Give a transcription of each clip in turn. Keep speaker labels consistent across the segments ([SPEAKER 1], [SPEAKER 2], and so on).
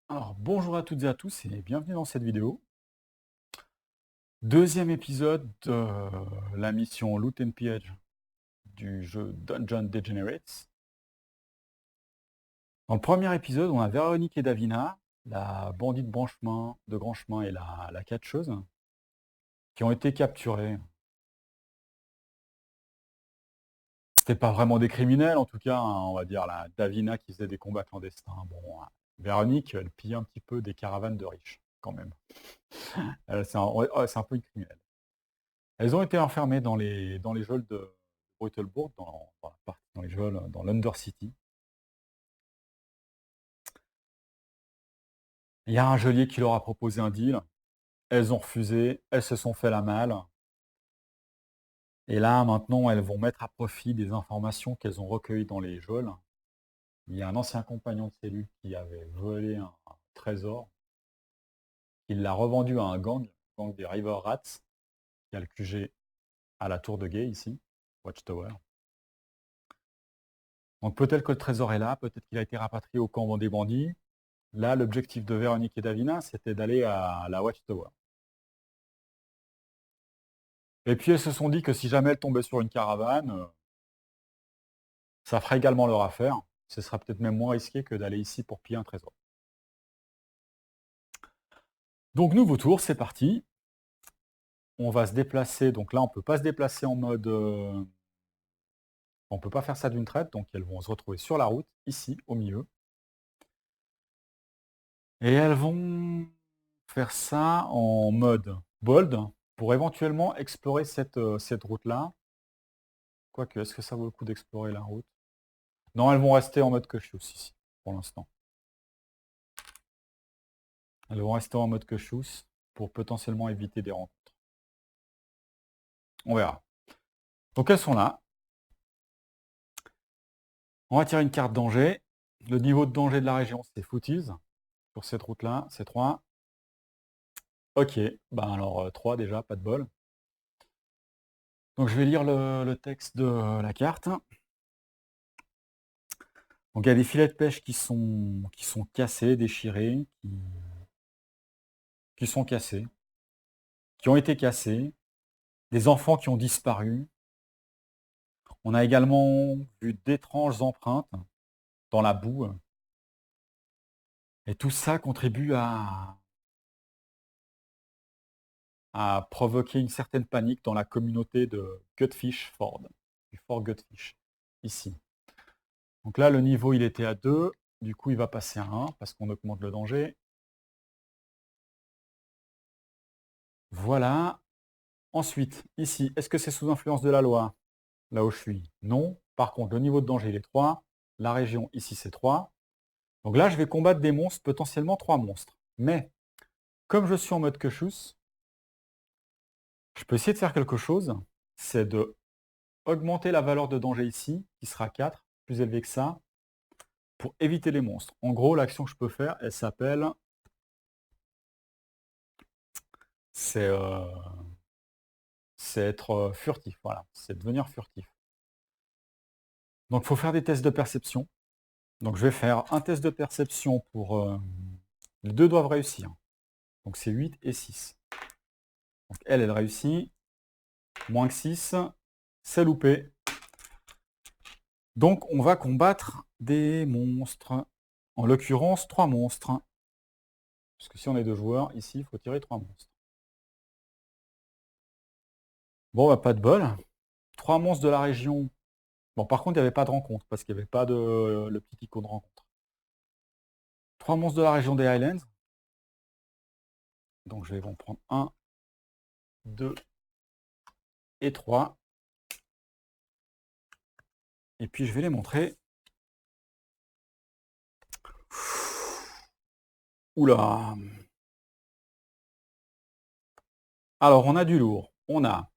[SPEAKER 1] Alors, bonjour à toutes et à tous et bienvenue dans cette vidéo. Deuxième épisode de la mission Loot and Pillage du jeu Dungeon Degenerates. Dans le premier épisode, on a Véronique et Davina, la bandite de grand chemin et la catcheuse, qui ont été capturés. C'était pas vraiment des criminels, en tout cas, hein, on va dire la Davina qui faisait des combats clandestins. Bon, Véronique, elle pillait un petit peu des caravanes de riches, quand même. C'est un peu une criminelle. Elles ont été enfermées dans les geôles de Brutalbourg, dans les geôles, dans l'Undercity. Il y a un geôlier qui leur a proposé un deal. Elles ont refusé, elles se sont fait la malle. Et là, maintenant, elles vont mettre à profit des informations qu'elles ont recueillies dans les geôles. Il y a un ancien compagnon de cellule qui avait volé un trésor. Il l'a revendu à un gang des River Rats, qui a le QG à la tour de guet ici, Watchtower. Donc peut-être que le trésor est là, peut-être qu'il a été rapatrié au camp des bandits. Là, l'objectif de Véronique et Davina, c'était d'aller à la Watchtower. Et puis elles se sont dit que si jamais elles tombaient sur une caravane, ça ferait également leur affaire. Ce sera peut-être même moins risqué que d'aller ici pour piller un trésor. Donc nouveau tour, c'est parti. On va se déplacer. Donc là, on ne peut pas se déplacer en mode... on ne peut pas faire ça d'une traite, donc elles vont se retrouver sur la route, ici, au milieu. Et elles vont faire ça en mode bold, pour éventuellement explorer cette route-là. Quoique, est-ce que ça vaut le coup d'explorer la route? Non, elles vont rester en mode Kushus ici, pour l'instant. Elles vont rester en mode Kushus pour potentiellement éviter des rencontres. On verra. Donc elles sont là. On va tirer une carte danger. Le niveau de danger de la région, c'est Footies. Pour cette route-là, c'est 3. Ok, ben alors 3 déjà, pas de bol. Donc je vais lire le texte de la carte. Donc il y a des filets de pêche qui sont cassés, déchirés, qui sont cassés, qui ont été cassés, des enfants qui ont disparu. On a également vu d'étranges empreintes dans la boue. Et tout ça contribue à provoquer une certaine panique dans la communauté de Gutfish Ford, du Fort Gutfish, ici. Donc là, le niveau, il était à 2, du coup, il va passer à 1, parce qu'on augmente le danger. Voilà. Ensuite, ici, est-ce que c'est sous influence de la loi? Là où je suis, non. Par contre, le niveau de danger, il est 3. La région, ici, c'est 3. Donc là, je vais combattre des monstres, potentiellement 3 monstres. Mais, comme je suis en mode Kushus, je peux essayer de faire quelque chose, c'est de augmenter la valeur de danger ici, qui sera 4, plus élevé que ça, pour éviter les monstres. En gros, l'action que je peux faire, elle s'appelle... C'est être furtif, voilà. C'est devenir furtif. Donc, il faut faire des tests de perception. Donc, je vais faire un test de perception pour... les deux doivent réussir. Donc, c'est 8 et 6. Donc, elle réussit. Moins que 6, c'est loupé. Donc, on va combattre des monstres. En l'occurrence, 3 monstres. Parce que si on est 2 joueurs, ici, il faut tirer 3 monstres. Bon, bah, pas de bol. 3 monstres de la région. Bon, par contre, il n'y avait pas de rencontre, parce qu'il n'y avait pas le petit icône de rencontre. 3 monstres de la région des Highlands. Donc, je vais en prendre 1, 2 et 3. Et puis, je vais les montrer. Oula. Alors, on a du lourd. On a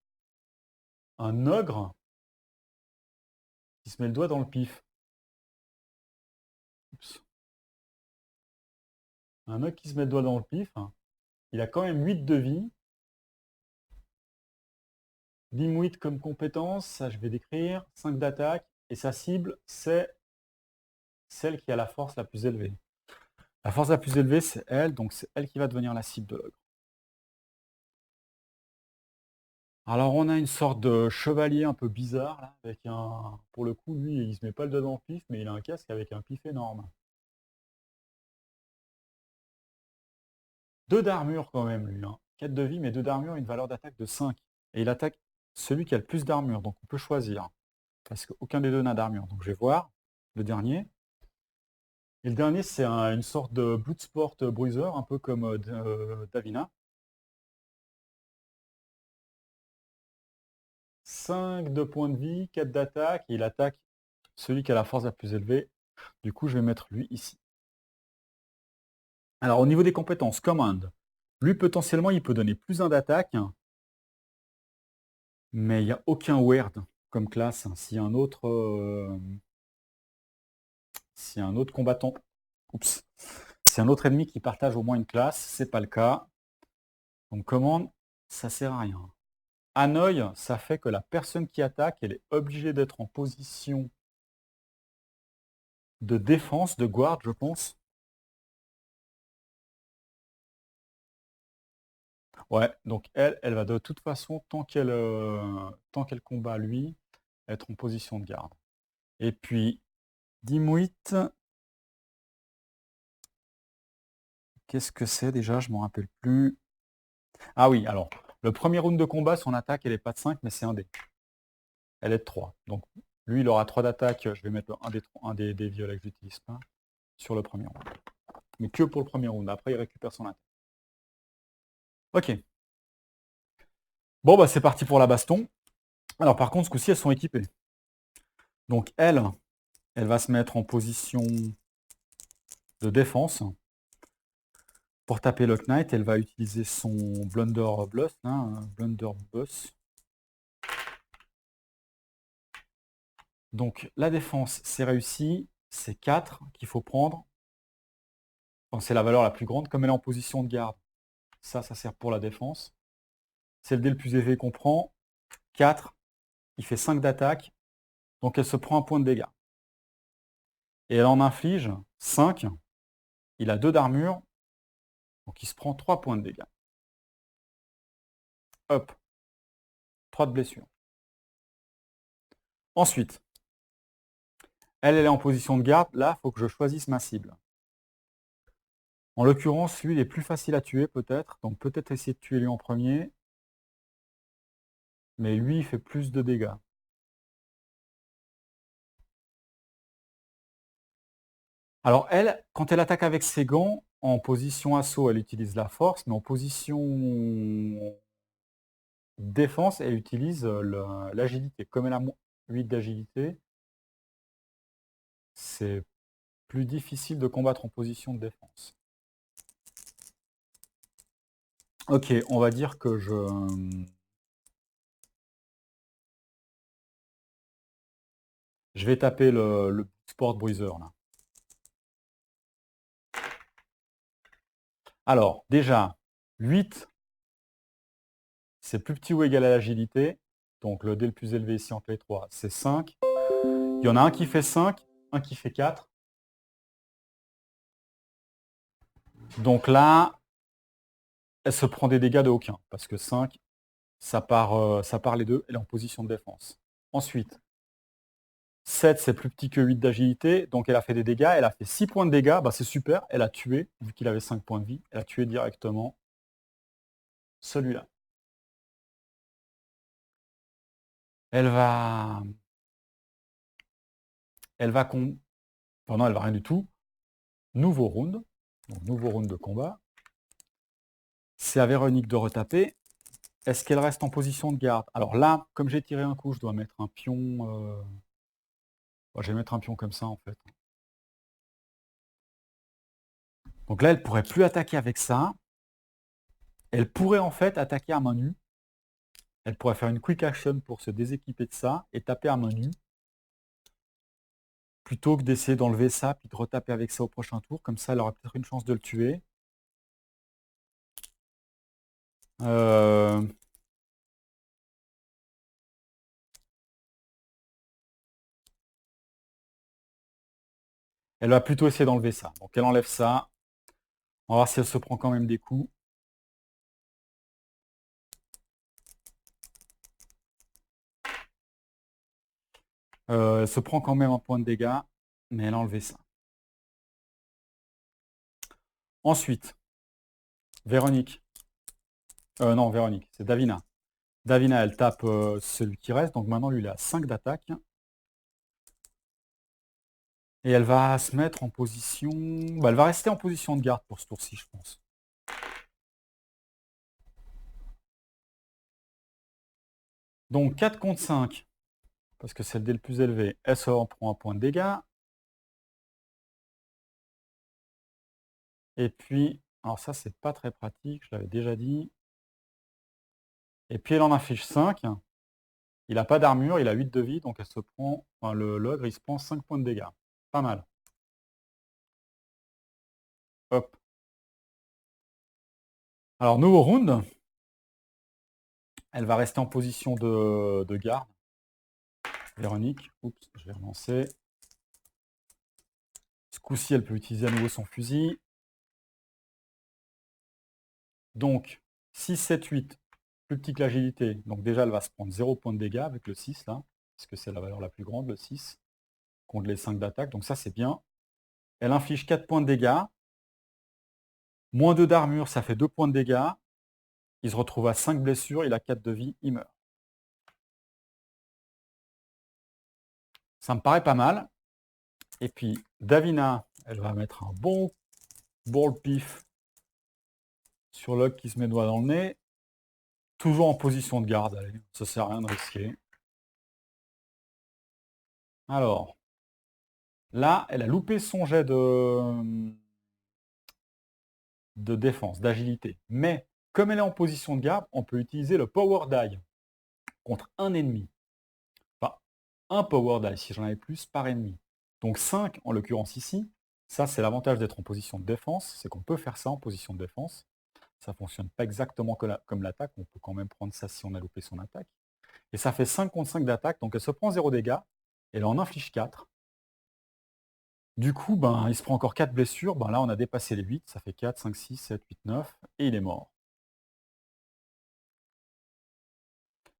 [SPEAKER 1] un ogre qui se met le doigt dans le pif. Oups. Un ogre qui se met le doigt dans le pif. Il a quand même 8 de vie. Limwit comme compétence, ça je vais décrire. 5 d'attaque. Et sa cible, c'est celle qui a la force la plus élevée. La force la plus élevée, c'est elle, donc c'est elle qui va devenir la cible de l'ogre. Alors on a une sorte de chevalier un peu bizarre, là, avec un... Pour le coup, lui, il se met pas le doigt dans le pif, mais il a un casque avec un pif énorme. 2 d'armure quand même, lui. 4 de vie, mais 2 d'armure, une valeur d'attaque de 5. Et il attaque celui qui a le plus d'armure, donc on peut choisir. Parce qu'aucun des deux n'a d'armure. Donc je vais voir le dernier. Et le dernier, c'est une sorte de Bloodsport Bruiser, un peu comme Davina. 5 de points de vie, 4 d'attaque, et il attaque celui qui a la force la plus élevée. Du coup, je vais mettre lui ici. Alors, au niveau des compétences, Command, lui, potentiellement, il peut donner plus 1 d'attaque, mais il n'y a aucun Weird comme classe. S'il y a un autre, combattant, oups, si un autre ennemi qui partage au moins une classe, c'est pas le cas. Donc, Command, ça sert à rien. Annoy, ça fait que la personne qui attaque, elle est obligée d'être en position de défense, de guard, je pense. Ouais, donc elle va de toute façon, tant qu'elle combat lui, être en position de garde. Et puis, Dimwit, qu'est-ce que c'est déjà? Je ne m'en rappelle plus. Ah oui, alors, le premier round de combat, son attaque, elle n'est pas de 5, mais c'est un dé. Elle est de 3. Donc, lui, il aura 3 d'attaque. Je vais mettre un des violets que j'utilise pas sur le premier round. Mais que pour le premier round. Après, il récupère son attaque. Ok. Bon, bah c'est parti pour la baston. Alors, par contre, ce coup-ci, elles sont équipées. Donc, elle va se mettre en position de défense. Pour taper le Knight, elle va utiliser son Blunderbuss. Blunderbuss. Donc, la défense, c'est réussi. C'est 4 qu'il faut prendre. C'est la valeur la plus grande. Comme elle est en position de garde, ça sert pour la défense. C'est le dé le plus élevé qu'on prend. 4, il fait 5 d'attaque. Donc, elle se prend un point de dégâts. Et elle en inflige 5. Il a 2 d'armure. Donc, il se prend 3 points de dégâts. Hop. 3 de blessure. Ensuite, elle est en position de garde. Là, il faut que je choisisse ma cible. En l'occurrence, lui, il est plus facile à tuer peut-être. Donc peut-être essayer de tuer lui en premier. Mais lui, il fait plus de dégâts. Alors elle, quand elle attaque avec ses gants, en position assaut, elle utilise la force. Mais en position défense, elle utilise l'agilité. Comme elle a 8 d'agilité, c'est plus difficile de combattre en position de défense. Ok, on va dire que je vais taper le Sport Bruiser là. Alors, déjà, 8, c'est plus petit ou égal à l'agilité. Donc le dé le plus élevé ici entre les 3, c'est 5. Il y en a un qui fait 5, un qui fait 4. Donc là, elle se prend des dégâts de aucun, parce que 5, ça part les deux, elle est en position de défense. Ensuite, 7, c'est plus petit que 8 d'agilité, donc elle a fait des dégâts, elle a fait 6 points de dégâts, bah c'est super, elle a tué, vu qu'il avait 5 points de vie, elle a tué directement celui-là. Elle va... Elle va... Pendant, elle va rien du tout. Nouveau round, donc nouveau round de combat. C'est à Véronique de retaper. Est-ce qu'elle reste en position de garde? Alors là, comme j'ai tiré un coup, je dois mettre un pion... je vais mettre un pion comme ça, en fait. Donc là, elle ne pourrait plus attaquer avec ça. Elle pourrait, en fait, attaquer à main nue. Elle pourrait faire une quick action pour se déséquiper de ça et taper à main nue. Plutôt que d'essayer d'enlever ça, puis de retaper avec ça au prochain tour. Comme ça, elle aura peut-être une chance de le tuer. Elle va plutôt essayer d'enlever ça. Donc elle enlève ça. On va voir si elle se prend quand même des coups. Elle se prend quand même un point de dégâts, mais elle a enlevé ça. Ensuite, Véronique. Non, Véronique, c'est Davina. Davina, elle tape celui qui reste, donc maintenant lui il a 5 d'attaque. Et elle va se mettre en position... Bah, elle va rester en position de garde pour ce tour-ci, je pense. Donc 4 contre 5, parce que c'est le dé le plus élevé. Elle se prend un point de dégâts. Et puis, alors ça c'est pas très pratique, je l'avais déjà dit. Et puis elle en affiche 5. Il n'a pas d'armure, il a 8 de vie, donc elle se prend... Enfin, l'ogre, il se prend 5 points de dégâts. Pas mal. Hop. Alors, nouveau round. Elle va rester en position de garde. Véronique, oups, je vais relancer. Ce coup-ci, elle peut utiliser à nouveau son fusil. Donc, 6, 7, 8, plus petit que l'agilité. Donc déjà, elle va se prendre 0 point de dégâts avec le 6, là, parce que c'est la valeur la plus grande, le 6, contre les 5 d'attaque. Donc ça, c'est bien. Elle inflige 4 points de dégâts. Moins 2 d'armure, ça fait 2 points de dégâts. Il se retrouve à 5 blessures, il a 4 de vie, il meurt. Ça me paraît pas mal. Et puis, Davina, elle va mettre un bon pif sur l'ogre qui se met le doigt dans le nez. Toujours en position de garde, allez, ça sert à rien de risquer. Alors, là, elle a loupé son jet de défense, d'agilité. Mais, comme elle est en position de garde, on peut utiliser le Power Die contre un ennemi. Enfin, un Power Die, si j'en avais plus, par ennemi. Donc 5, en l'occurrence ici. Ça, c'est l'avantage d'être en position de défense, c'est qu'on peut faire ça en position de défense. Ça ne fonctionne pas exactement comme l'attaque, on peut quand même prendre ça si on a loupé son attaque. Et ça fait 5 contre 5 d'attaque, donc elle se prend 0 dégâts, et elle en inflige 4. Du coup, ben, il se prend encore 4 blessures, ben, là on a dépassé les 8, ça fait 4, 5, 6, 7, 8, 9, et il est mort.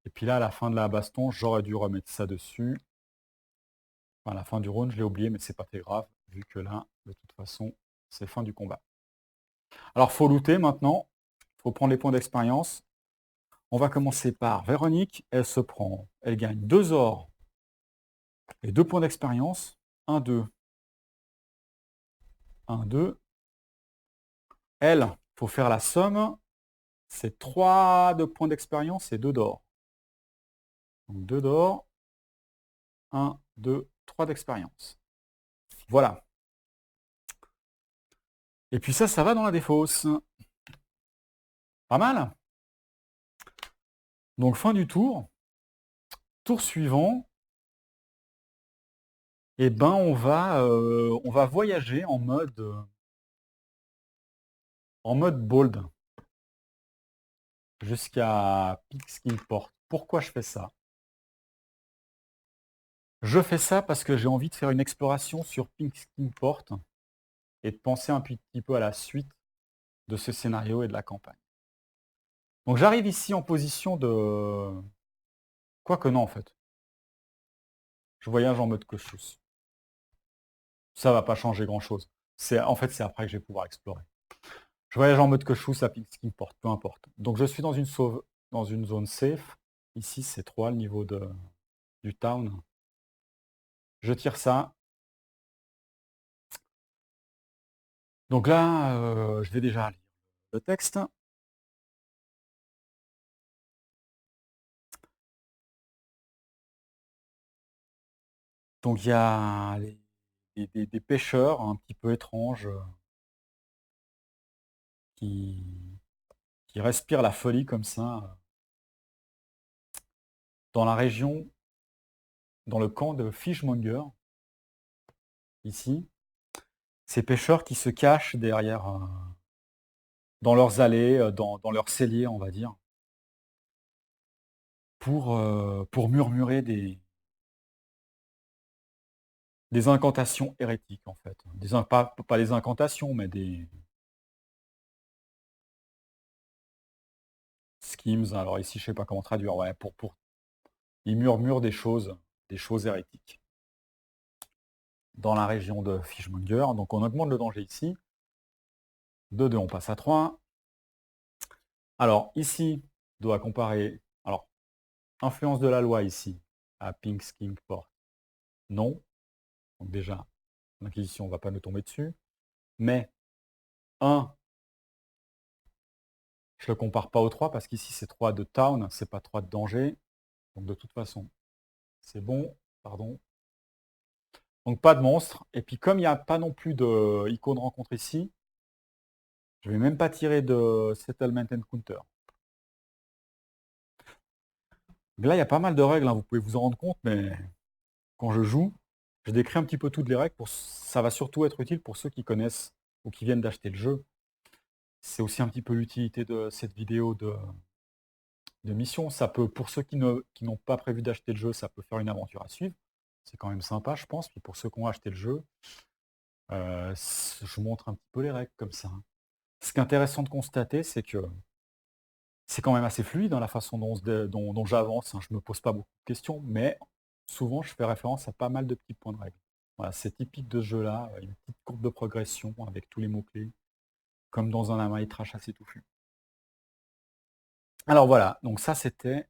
[SPEAKER 1] Et puis là, à la fin de la baston, j'aurais dû remettre ça dessus. Enfin, à la fin du round, je l'ai oublié, mais c'est pas très grave, vu que là, de toute façon, c'est fin du combat. Alors, faut looter maintenant, faut prendre les points d'expérience. On va commencer par Véronique, elle gagne 2 ors et 2 points d'expérience. 1, 2. 1, 2. Elle, faut faire la somme. C'est 3 de points d'expérience et 2 d'or. Donc 2 d'or. 1, 2, 3 d'expérience. Voilà. Et puis ça va dans la défausse. Pas mal. Donc fin du tour. Tour suivant. Eh ben on va voyager en mode bold jusqu'à Pixkingport. Pourquoi je fais ça? Je fais ça parce que j'ai envie de faire une exploration sur Pixkingport et de penser un petit peu à la suite de ce scénario et de la campagne. Donc j'arrive ici en position de... Quoique non en fait. Je voyage en mode cautious. Ça va pas changer grand chose. En fait, c'est après que je vais pouvoir explorer. Je voyage en mode cautious à Pixkingport, peu importe. Donc je suis dans une zone safe. Ici, c'est 3 le niveau du town. Je tire ça. Donc là, je vais déjà lire le texte. Donc il y a des pêcheurs un petit peu étranges qui respirent la folie comme ça dans la région, dans le camp de Fishmonger, ici. Ces pêcheurs qui se cachent derrière, dans leurs allées, dans leurs celliers, on va dire, pour murmurer des incantations hérétiques, en fait. Pas les incantations, mais schemes. Alors ici, je sais pas comment traduire. Ouais, il murmure des choses hérétiques. Dans la région de Fishmonger. Donc on augmente le danger ici. De 2, on passe à 3. Alors ici, on doit comparer. Alors, influence de la loi ici, à Pink's Kingport. Non. Donc déjà, l'inquisition ne va pas nous tomber dessus. Mais 1, je ne le compare pas au 3 parce qu'ici c'est 3 de town, c'est pas 3 de danger. Donc de toute façon, c'est bon. Pardon. Donc pas de monstre. Et puis comme il n'y a pas non plus d'icône de rencontre ici, je ne vais même pas tirer de Settlement Encounter. Là, il y a pas mal de règles, hein, vous pouvez vous en rendre compte, mais quand je joue, je décris un petit peu toutes les règles. Ça va surtout être utile pour ceux qui connaissent ou qui viennent d'acheter le jeu. C'est aussi un petit peu l'utilité de cette vidéo de mission. Ça peut, pour ceux qui n'ont pas prévu d'acheter le jeu, ça peut faire une aventure à suivre. C'est quand même sympa, je pense. Puis pour ceux qui ont acheté le jeu, je montre un petit peu les règles comme ça. Ce qui est intéressant de constater, c'est que c'est quand même assez fluide dans la façon dont j'avance. Je ne me pose pas beaucoup de questions, mais souvent je fais référence à pas mal de petits points de règle. Voilà, c'est typique de ce jeu-là, une petite courbe de progression avec tous les mots-clés, comme dans un Améritrash assez touffu. Alors voilà, donc ça c'était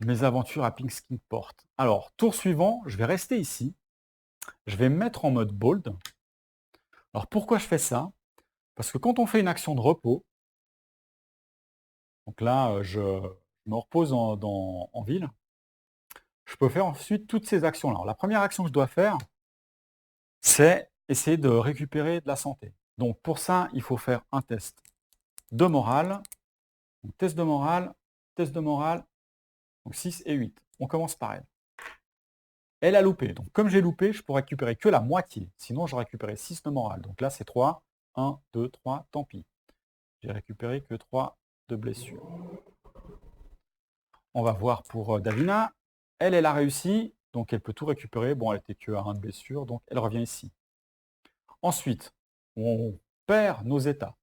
[SPEAKER 1] mes aventures à Pink's Kingport. Alors, tour suivant, je vais rester ici. Je vais me mettre en mode bold. Alors pourquoi je fais ça? Parce que quand on fait une action de repos, donc là je me repose en ville, je peux faire ensuite toutes ces actions-là. Alors la première action que je dois faire, c'est essayer de récupérer de la santé. Donc pour ça, il faut faire un test de morale. Donc, test de morale, donc 6 et 8. On commence par elle. Elle a loupé. Donc comme j'ai loupé, je peux récupérer que la moitié. Sinon, j'aurais récupéré 6 de morale. Donc là, c'est 3. 1, 2, 3, tant pis. J'ai récupéré que 3 de blessures. On va voir pour Davina. Elle a réussi. Donc elle peut tout récupérer. Bon, elle était que à 1 de blessure. Donc elle revient ici. Ensuite, on perd nos états.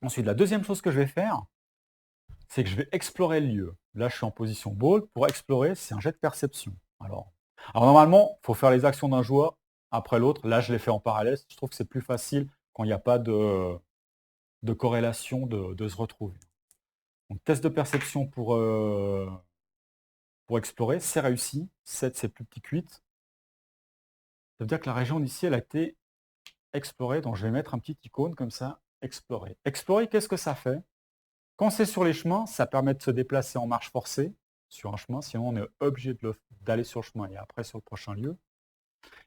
[SPEAKER 1] Ensuite, la deuxième chose que je vais faire, c'est que je vais explorer le lieu. Là, je suis en position bold. Pour explorer, c'est un jet de perception. Alors normalement, il faut faire les actions d'un joueur après l'autre. Là, je l'ai fait en parallèle. Je trouve que c'est plus facile quand il n'y a pas de corrélation de se retrouver. Donc, test de perception pour explorer, c'est réussi. 7, c'est plus petit que 8. Ça veut dire que la région d'ici, elle a été explorée. Donc, je vais mettre un petit icône comme ça, explorer. Explorer, qu'est-ce que ça fait? Quand c'est sur les chemins, ça permet de se déplacer en marche forcée sur un chemin, sinon on est obligé d'aller sur le chemin et après sur le prochain lieu.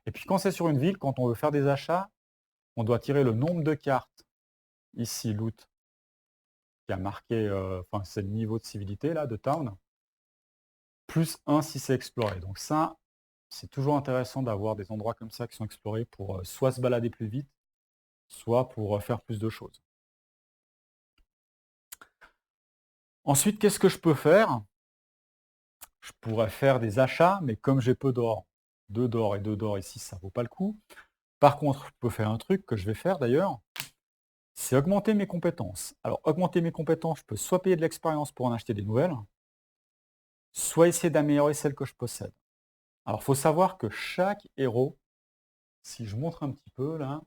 [SPEAKER 1] Et puis quand c'est sur une ville, quand on veut faire des achats, on doit tirer le nombre de cartes, ici loot, qui a marqué, c'est le niveau de civilité là, de town, plus 1 si c'est exploré. Donc ça, c'est toujours intéressant d'avoir des endroits comme ça qui sont explorés pour soit se balader plus vite, soit pour faire plus de choses. Ensuite, qu'est-ce que je peux faire? Je pourrais faire des achats, mais comme j'ai peu d'or, 2 d'or et 2 d'or ici, ça ne vaut pas le coup. Par contre, je peux faire un truc que je vais faire d'ailleurs, c'est augmenter mes compétences. Alors, augmenter mes compétences, je peux soit payer de l'expérience pour en acheter des nouvelles, soit essayer d'améliorer celles que je possède. Alors, il faut savoir que chaque héros, si je montre un petit peu là,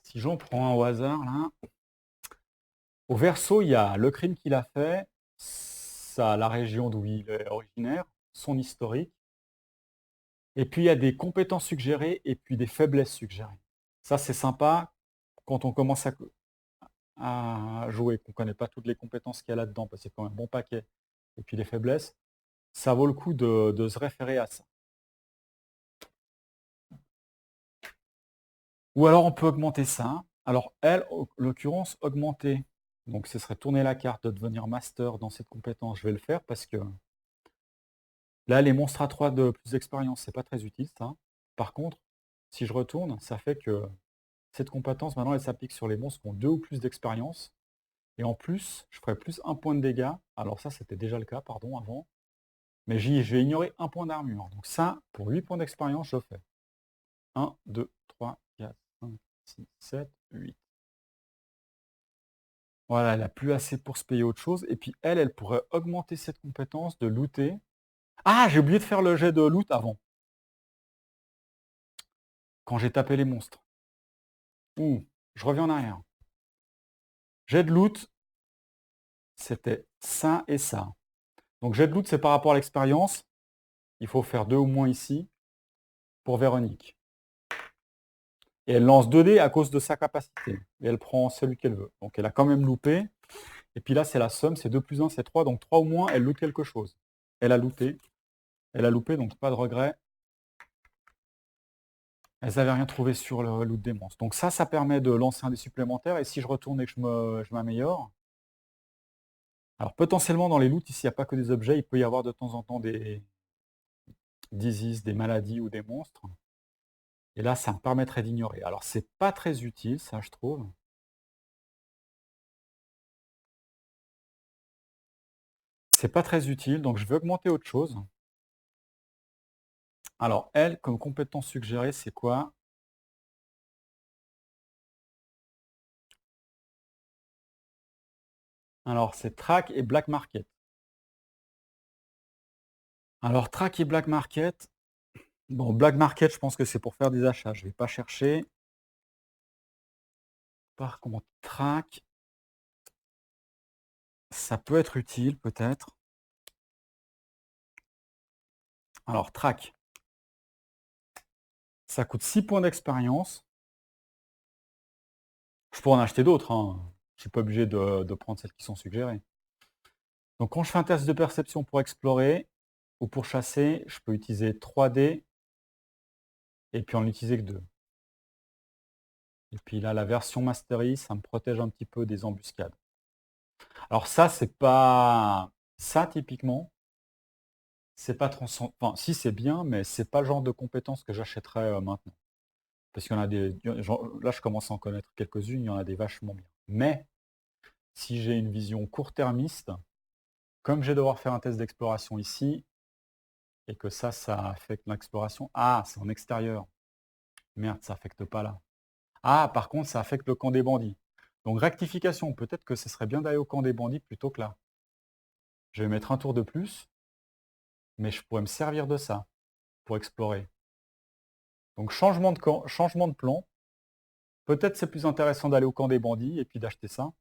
[SPEAKER 1] si j'en prends un au hasard là, au verso, il y a le crime qu'il a fait, la région d'où il est originaire, son historique, et puis il y a des compétences suggérées et puis des faiblesses suggérées. Ça, c'est sympa quand on commence à jouer, qu'on ne connaît pas toutes les compétences qu'il y a là-dedans, parce que c'est quand même un bon paquet, et puis les faiblesses, ça vaut le coup de se référer à ça. Ou alors on peut augmenter ça. Alors elle, en l'occurrence, augmenter. Donc ce serait tourner la carte de devenir master dans cette compétence. Je vais le faire parce que là, les monstres à 3 de plus d'expérience, c'est pas très utile ça. Par contre, si je retourne, ça fait que cette compétence, maintenant, elle s'applique sur les monstres qui ont 2 ou plus d'expérience. Et en plus, je ferai plus 1 point de dégâts. Alors ça, c'était déjà le cas, pardon, avant. Mais je vais ignorer 1 point d'armure. Donc ça, pour 8 points d'expérience, je fais 1, 2, 3, 5, 6, 7, 8. Voilà, elle n'a plus assez pour se payer autre chose. Et puis elle pourrait augmenter cette compétence de looter. Ah, j'ai oublié de faire le jet de loot avant. Quand j'ai tapé les monstres. Ouh, je reviens en arrière. Jet de loot, c'était ça et ça. Donc jet de loot, c'est par rapport à l'expérience. Il faut faire 2 au moins ici pour Véronique. Et elle lance 2 dés à cause de sa capacité. Et elle prend celui qu'elle veut. Donc elle a quand même loupé. Et puis là, c'est la somme, c'est 2 plus 1, c'est 3. Donc 3 au moins, elle loot quelque chose. Elle a looté. Elle a loupé, donc pas de regret. Elles n'avaient rien trouvé sur le loot des monstres. Donc ça permet de lancer un dé supplémentaire. Et si je retourne et que je m'améliore, alors potentiellement dans les loots, ici, il n'y a pas que des objets, il peut y avoir de temps en temps des diseases, des maladies ou des monstres. Et là, ça me permettrait d'ignorer. Alors c'est pas très utile, ça je trouve. C'est pas très utile, donc je vais augmenter autre chose. Alors elle, comme compétence suggérée, c'est quoi? Alors c'est track et black market. Alors track et black market. Bon, black market, je pense que c'est pour faire des achats. Je vais pas chercher. Par contre, track, ça peut être utile peut-être. Alors track, ça coûte 6 points d'expérience. Je pourrais en acheter d'autres, hein. Je suis pas obligé de prendre celles qui sont suggérées. Donc quand je fais un test de perception pour explorer ou pour chasser, je peux utiliser 3 dés et puis en utiliser que 2. Et puis là, la version Mastery, ça me protège un petit peu des embuscades. Alors ça, c'est pas... Ça, typiquement, c'est pas transcendant. Enfin, si, c'est bien, mais c'est pas le genre de compétences que j'achèterais maintenant. Parce qu'il y en a des... Là, je commence à en connaître quelques-unes, il y en a des vachement bien. Mais, si j'ai une vision court-termiste, comme je vais devoir faire un test d'exploration ici, et que ça affecte l'exploration... Ah, c'est en extérieur. Merde, ça affecte pas là. Ah, par contre, ça affecte le camp des bandits. Donc rectification, peut-être que ce serait bien d'aller au camp des bandits plutôt que là. Je vais mettre un tour de plus, mais je pourrais me servir de ça pour explorer. Donc changement de camp, changement de plan. Peut-être c'est plus intéressant d'aller au camp des bandits et puis d'acheter ça.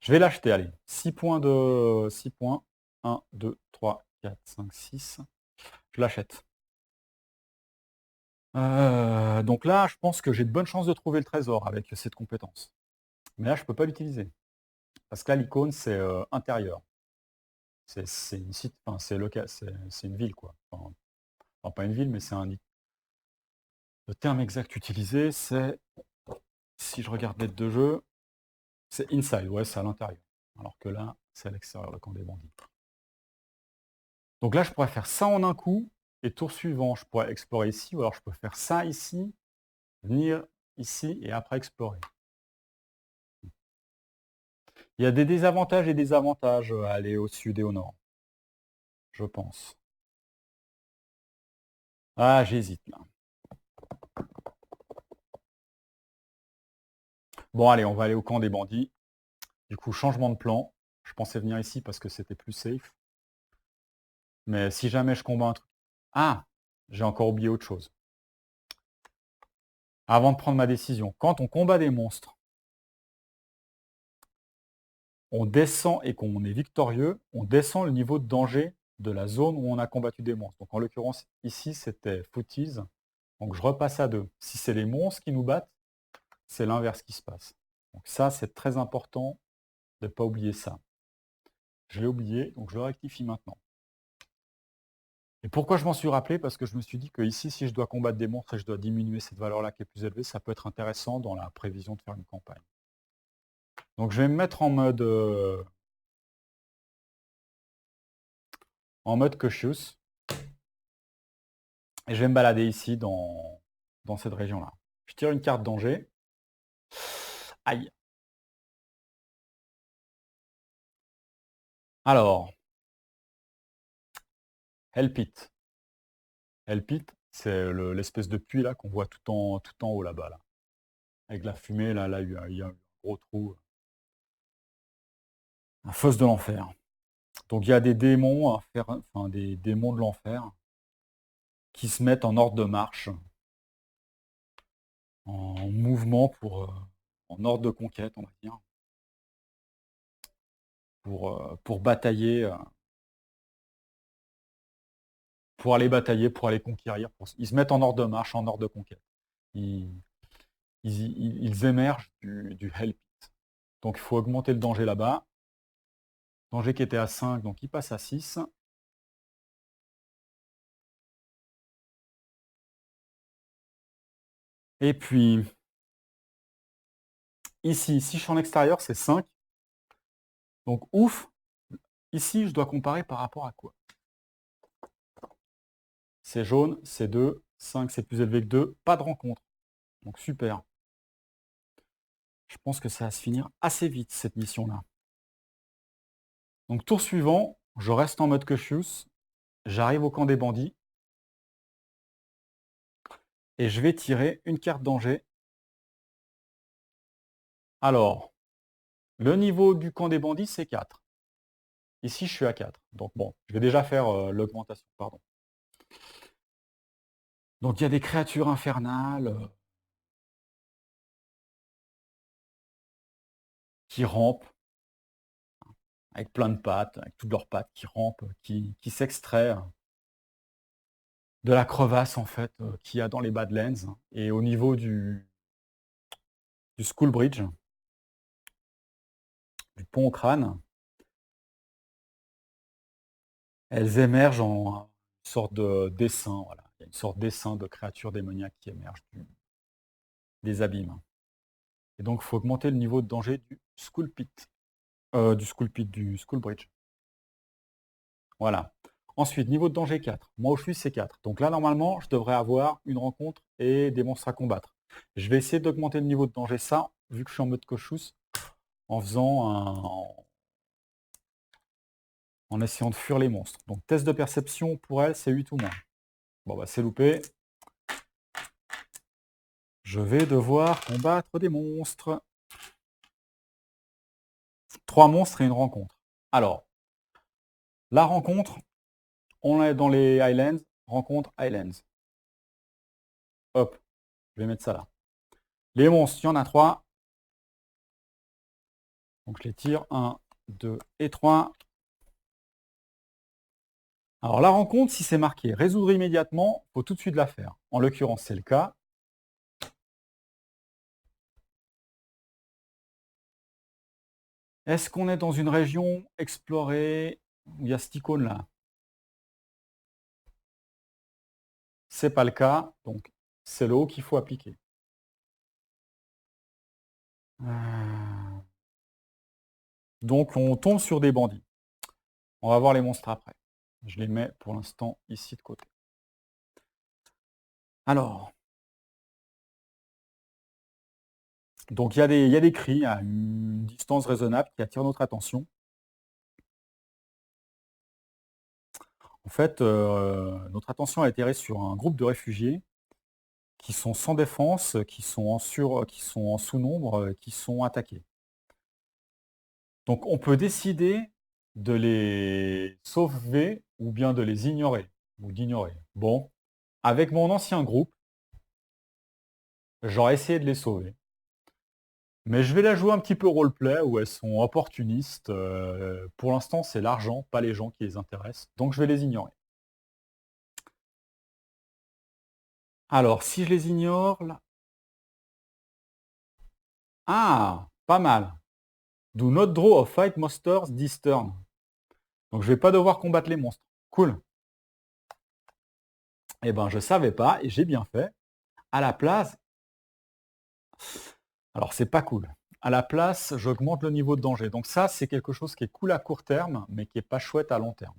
[SPEAKER 1] Je vais l'acheter, allez. 6 points de 6 points. 1, 2, 3, 4, 5, 6. Je l'achète. Donc là, je pense que j'ai de bonnes chances de trouver le trésor avec cette compétence. Mais là, je ne peux pas l'utiliser. Parce que là, l'icône, c'est intérieur. C'est une site, enfin, c'est une ville, quoi. Enfin, pas une ville, mais c'est un. Le terme exact utilisé, c'est, si je regarde l'aide de jeu, c'est inside, ouais, c'est à l'intérieur. Alors que là, c'est à l'extérieur, le camp des bandits. Donc là, je pourrais faire ça en un coup, et tour suivant, je pourrais explorer ici, ou alors je peux faire ça ici, venir ici, et après explorer. Il y a des désavantages et des avantages à aller au sud et au nord, je pense. Ah, j'hésite là. Bon, allez, on va aller au camp des bandits. Du coup, changement de plan. Je pensais venir ici parce que c'était plus safe. Mais si jamais je combats un truc... Ah, j'ai encore oublié autre chose. Avant de prendre ma décision, quand on combat des monstres, on descend et qu'on est victorieux, on descend le niveau de danger de la zone où on a combattu des monstres. Donc en l'occurrence, ici, c'était Footies. Donc je repasse à 2. Si c'est les monstres qui nous battent, c'est l'inverse qui se passe. Donc ça, c'est très important de ne pas oublier ça. Je l'ai oublié, donc je le rectifie maintenant. Et pourquoi je m'en suis rappelé? Parce que je me suis dit que ici, si je dois combattre des monstres et je dois diminuer cette valeur-là qui est plus élevée, ça peut être intéressant dans la prévision de faire une campagne. Donc je vais me mettre en mode cautious. Et je vais me balader ici dans cette région-là. Je tire une carte danger. Aïe. Alors, Help It. Help It, C'est l'espèce de puits là qu'on voit tout en haut là-bas, là. Avec la fumée, là, il y a un gros trou. Un fosse de l'enfer. Donc il y a des démons, enfin des démons de l'enfer, qui se mettent en ordre de marche, en mouvement en ordre de conquête, on va dire, pour batailler, pour aller batailler, pour aller conquérir. Ils se mettent en ordre de marche, en ordre de conquête. Ils, ils émergent du Hell Pit. Donc il faut augmenter le danger là-bas. Danger qui était à 5, donc il passe à 6. Et puis, ici, si je suis en extérieur, c'est 5. Donc ouf, ici, je dois comparer par rapport à quoi? C'est jaune, c'est 2, 5 c'est plus élevé que 2, pas de rencontre. Donc super. Je pense que ça va se finir assez vite, cette mission-là. Donc tour suivant, je reste en mode cautious, j'arrive au camp des bandits, et je vais tirer une carte danger. Alors, le niveau du camp des bandits, c'est 4. Ici, je suis à 4. Donc bon, je vais déjà faire l'augmentation, pardon. Donc il y a des créatures infernales qui rampent, avec plein de pattes, avec toutes leurs pattes qui rampent, qui s'extraient de la crevasse en fait qu'il y a dans les Badlands. Et au niveau du Skull Bridge, du pont au crâne, elles émergent en une sorte de dessin. Voilà. Il y a une sorte de dessin de créatures démoniaques qui émergent des abîmes. Et donc, il faut augmenter le niveau de danger du Skull Pit. Du Skull Bridge. Voilà. Ensuite, niveau de danger 4. Moi où je suis, c'est 4. Donc là, normalement, je devrais avoir une rencontre et des monstres à combattre. Je vais essayer d'augmenter le niveau de danger, ça, vu que je suis en mode cautious, en en essayant de fuir les monstres. Donc test de perception pour elle, c'est 8 ou moins. Bon bah c'est loupé. Je vais devoir combattre des monstres. 3 monstres et une rencontre. Alors, la rencontre, on est dans les Highlands. Rencontre Highlands. Hop, je vais mettre ça là. Les monstres, il y en a 3. Donc je les tire. 1, 2 et 3. Alors la rencontre, si c'est marqué résoudre immédiatement, il faut tout de suite la faire. En l'occurrence, c'est le cas. Est-ce qu'on est dans une région explorée où il y a cette icône là? C'est pas le cas, donc c'est le haut qu'il faut appliquer. Donc on tombe sur des bandits. On va voir les monstres après. Je les mets pour l'instant ici de côté. Alors, donc il y a des cris à une distance raisonnable qui attirent notre attention. En fait, notre attention a atterri sur un groupe de réfugiés qui sont sans défense, qui sont en sous-nombre, qui sont attaqués. Donc on peut décider de les sauver ou bien de les ignorer, ou d'ignorer. Bon, avec mon ancien groupe, j'aurais essayé de les sauver. Mais je vais la jouer un petit peu roleplay, où elles sont opportunistes. Pour l'instant, c'est l'argent, pas les gens qui les intéressent. Donc je vais les ignorer. Alors, si je les ignore, là... Ah, pas mal. Do not draw or fight monsters this turn. Donc je vais pas devoir combattre les monstres. Cool. Eh ben, je savais pas, et j'ai bien fait. À la place... Alors, c'est pas cool. À la place, j'augmente le niveau de danger. Donc ça, c'est quelque chose qui est cool à court terme, mais qui n'est pas chouette à long terme.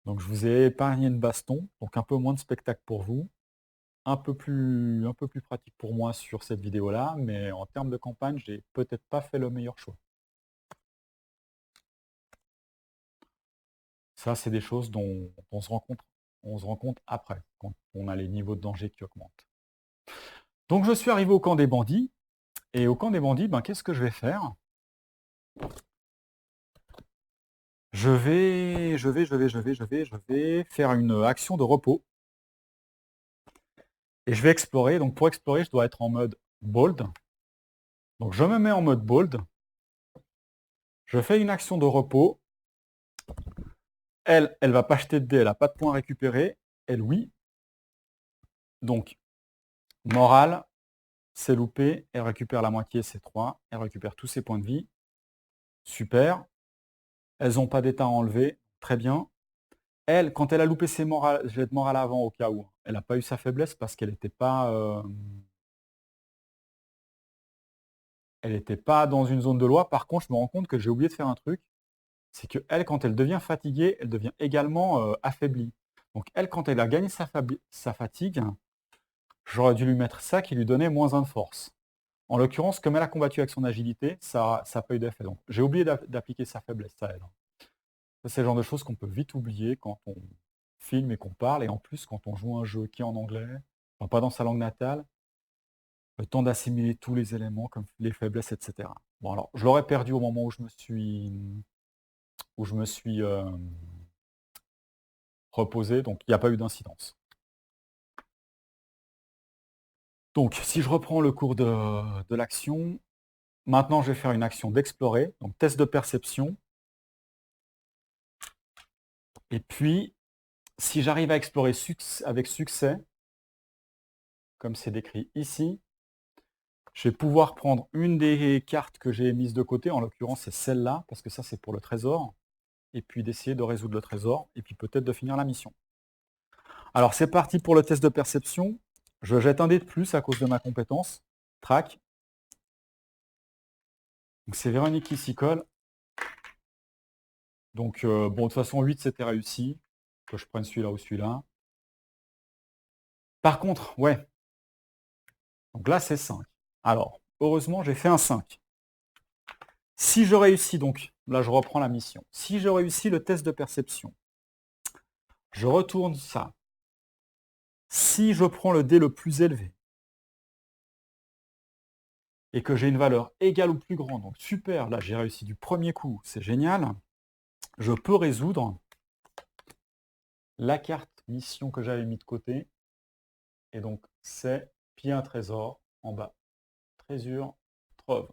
[SPEAKER 1] Donc je vous ai épargné une baston, donc un peu moins de spectacle pour vous. Un peu plus pratique pour moi sur cette vidéo-là, mais en termes de campagne, j'ai peut-être pas fait le meilleur choix. Ça, c'est des choses dont on se rend compte on se rend compte après, quand on a les niveaux de danger qui augmentent. Donc je suis arrivé au camp des bandits, et au camp des bandits, ben, qu'est-ce que je vais faire? Je vais faire une action de repos. Et je vais explorer. Donc pour explorer, je dois être en mode bold. Donc je me mets en mode bold. Je fais une action de repos. Elle va pas jeter de dés, elle n'a pas de points récupérés. Elle, oui. Donc, morale, c'est loupé. Elle récupère la moitié, c'est 3. Elle récupère tous ses points de vie. Super. Elles n'ont pas d'état à enlever. Très bien. Elle, quand elle a loupé ses morales, je vais être morale avant au cas où. Elle n'a pas eu sa faiblesse parce qu'elle n'était pas... elle n'était pas dans une zone de loi. Par contre, je me rends compte que j'ai oublié de faire un truc. C'est que elle, quand elle devient fatiguée, elle devient également affaiblie. Donc elle, quand elle a gagné sa fatigue, j'aurais dû lui mettre ça qui lui donnait -1 de force. En l'occurrence, comme elle a combattu avec son agilité, ça n'a pas eu d'effet. Donc j'ai oublié d'appliquer sa faiblesse à elle. Ça, c'est le genre de choses qu'on peut vite oublier quand on filme et qu'on parle, et en plus quand on joue un jeu qui est en anglais, enfin, pas dans sa langue natale, le temps d'assimiler tous les éléments, comme les faiblesses, etc. Bon alors, je l'aurais perdu au moment où je me suis reposé, donc il n'y a pas eu d'incidence. Donc si je reprends le cours de l'action, maintenant je vais faire une action d'explorer, donc test de perception. Et puis, si j'arrive à explorer avec succès, comme c'est décrit ici, je vais pouvoir prendre une des cartes que j'ai mises de côté, en l'occurrence c'est celle-là, parce que ça c'est pour le trésor, et puis d'essayer de résoudre le trésor, et puis peut-être de finir la mission. Alors c'est parti pour le test de perception. Je jette un dé de plus à cause de ma compétence. Trac. Donc c'est Véronique qui s'y colle. Donc bon, de toute façon 8 c'était réussi. Que je prenne celui-là ou celui-là. Par contre, ouais. Donc là c'est 5. Alors, heureusement j'ai fait un 5. Si je réussis donc, là je reprends la mission. Si je réussis le test de perception, je retourne ça. Si je prends le dé le plus élevé, et que j'ai une valeur égale ou plus grande, donc super, là j'ai réussi du premier coup, c'est génial, je peux résoudre la carte mission que j'avais mis de côté, et donc c'est piller un trésor en bas. Trésure, trove.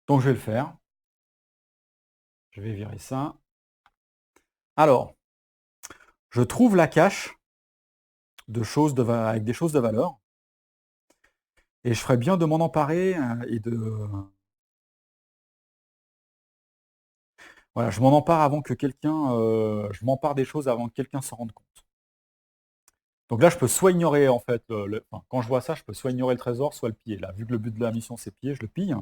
[SPEAKER 1] Donc je vais le faire. Je vais virer ça. Alors, je trouve la cache de choses avec des choses de valeur. Et je ferais bien de m'en emparer et de... Voilà, je m'en empare avant que quelqu'un... je m'empare des choses avant que quelqu'un s'en rende compte. Donc là, je peux soit ignorer, en fait, enfin, quand je vois ça, je peux soit ignorer le trésor, soit le piller. Là, vu que le but de la mission, c'est piller, je le pille.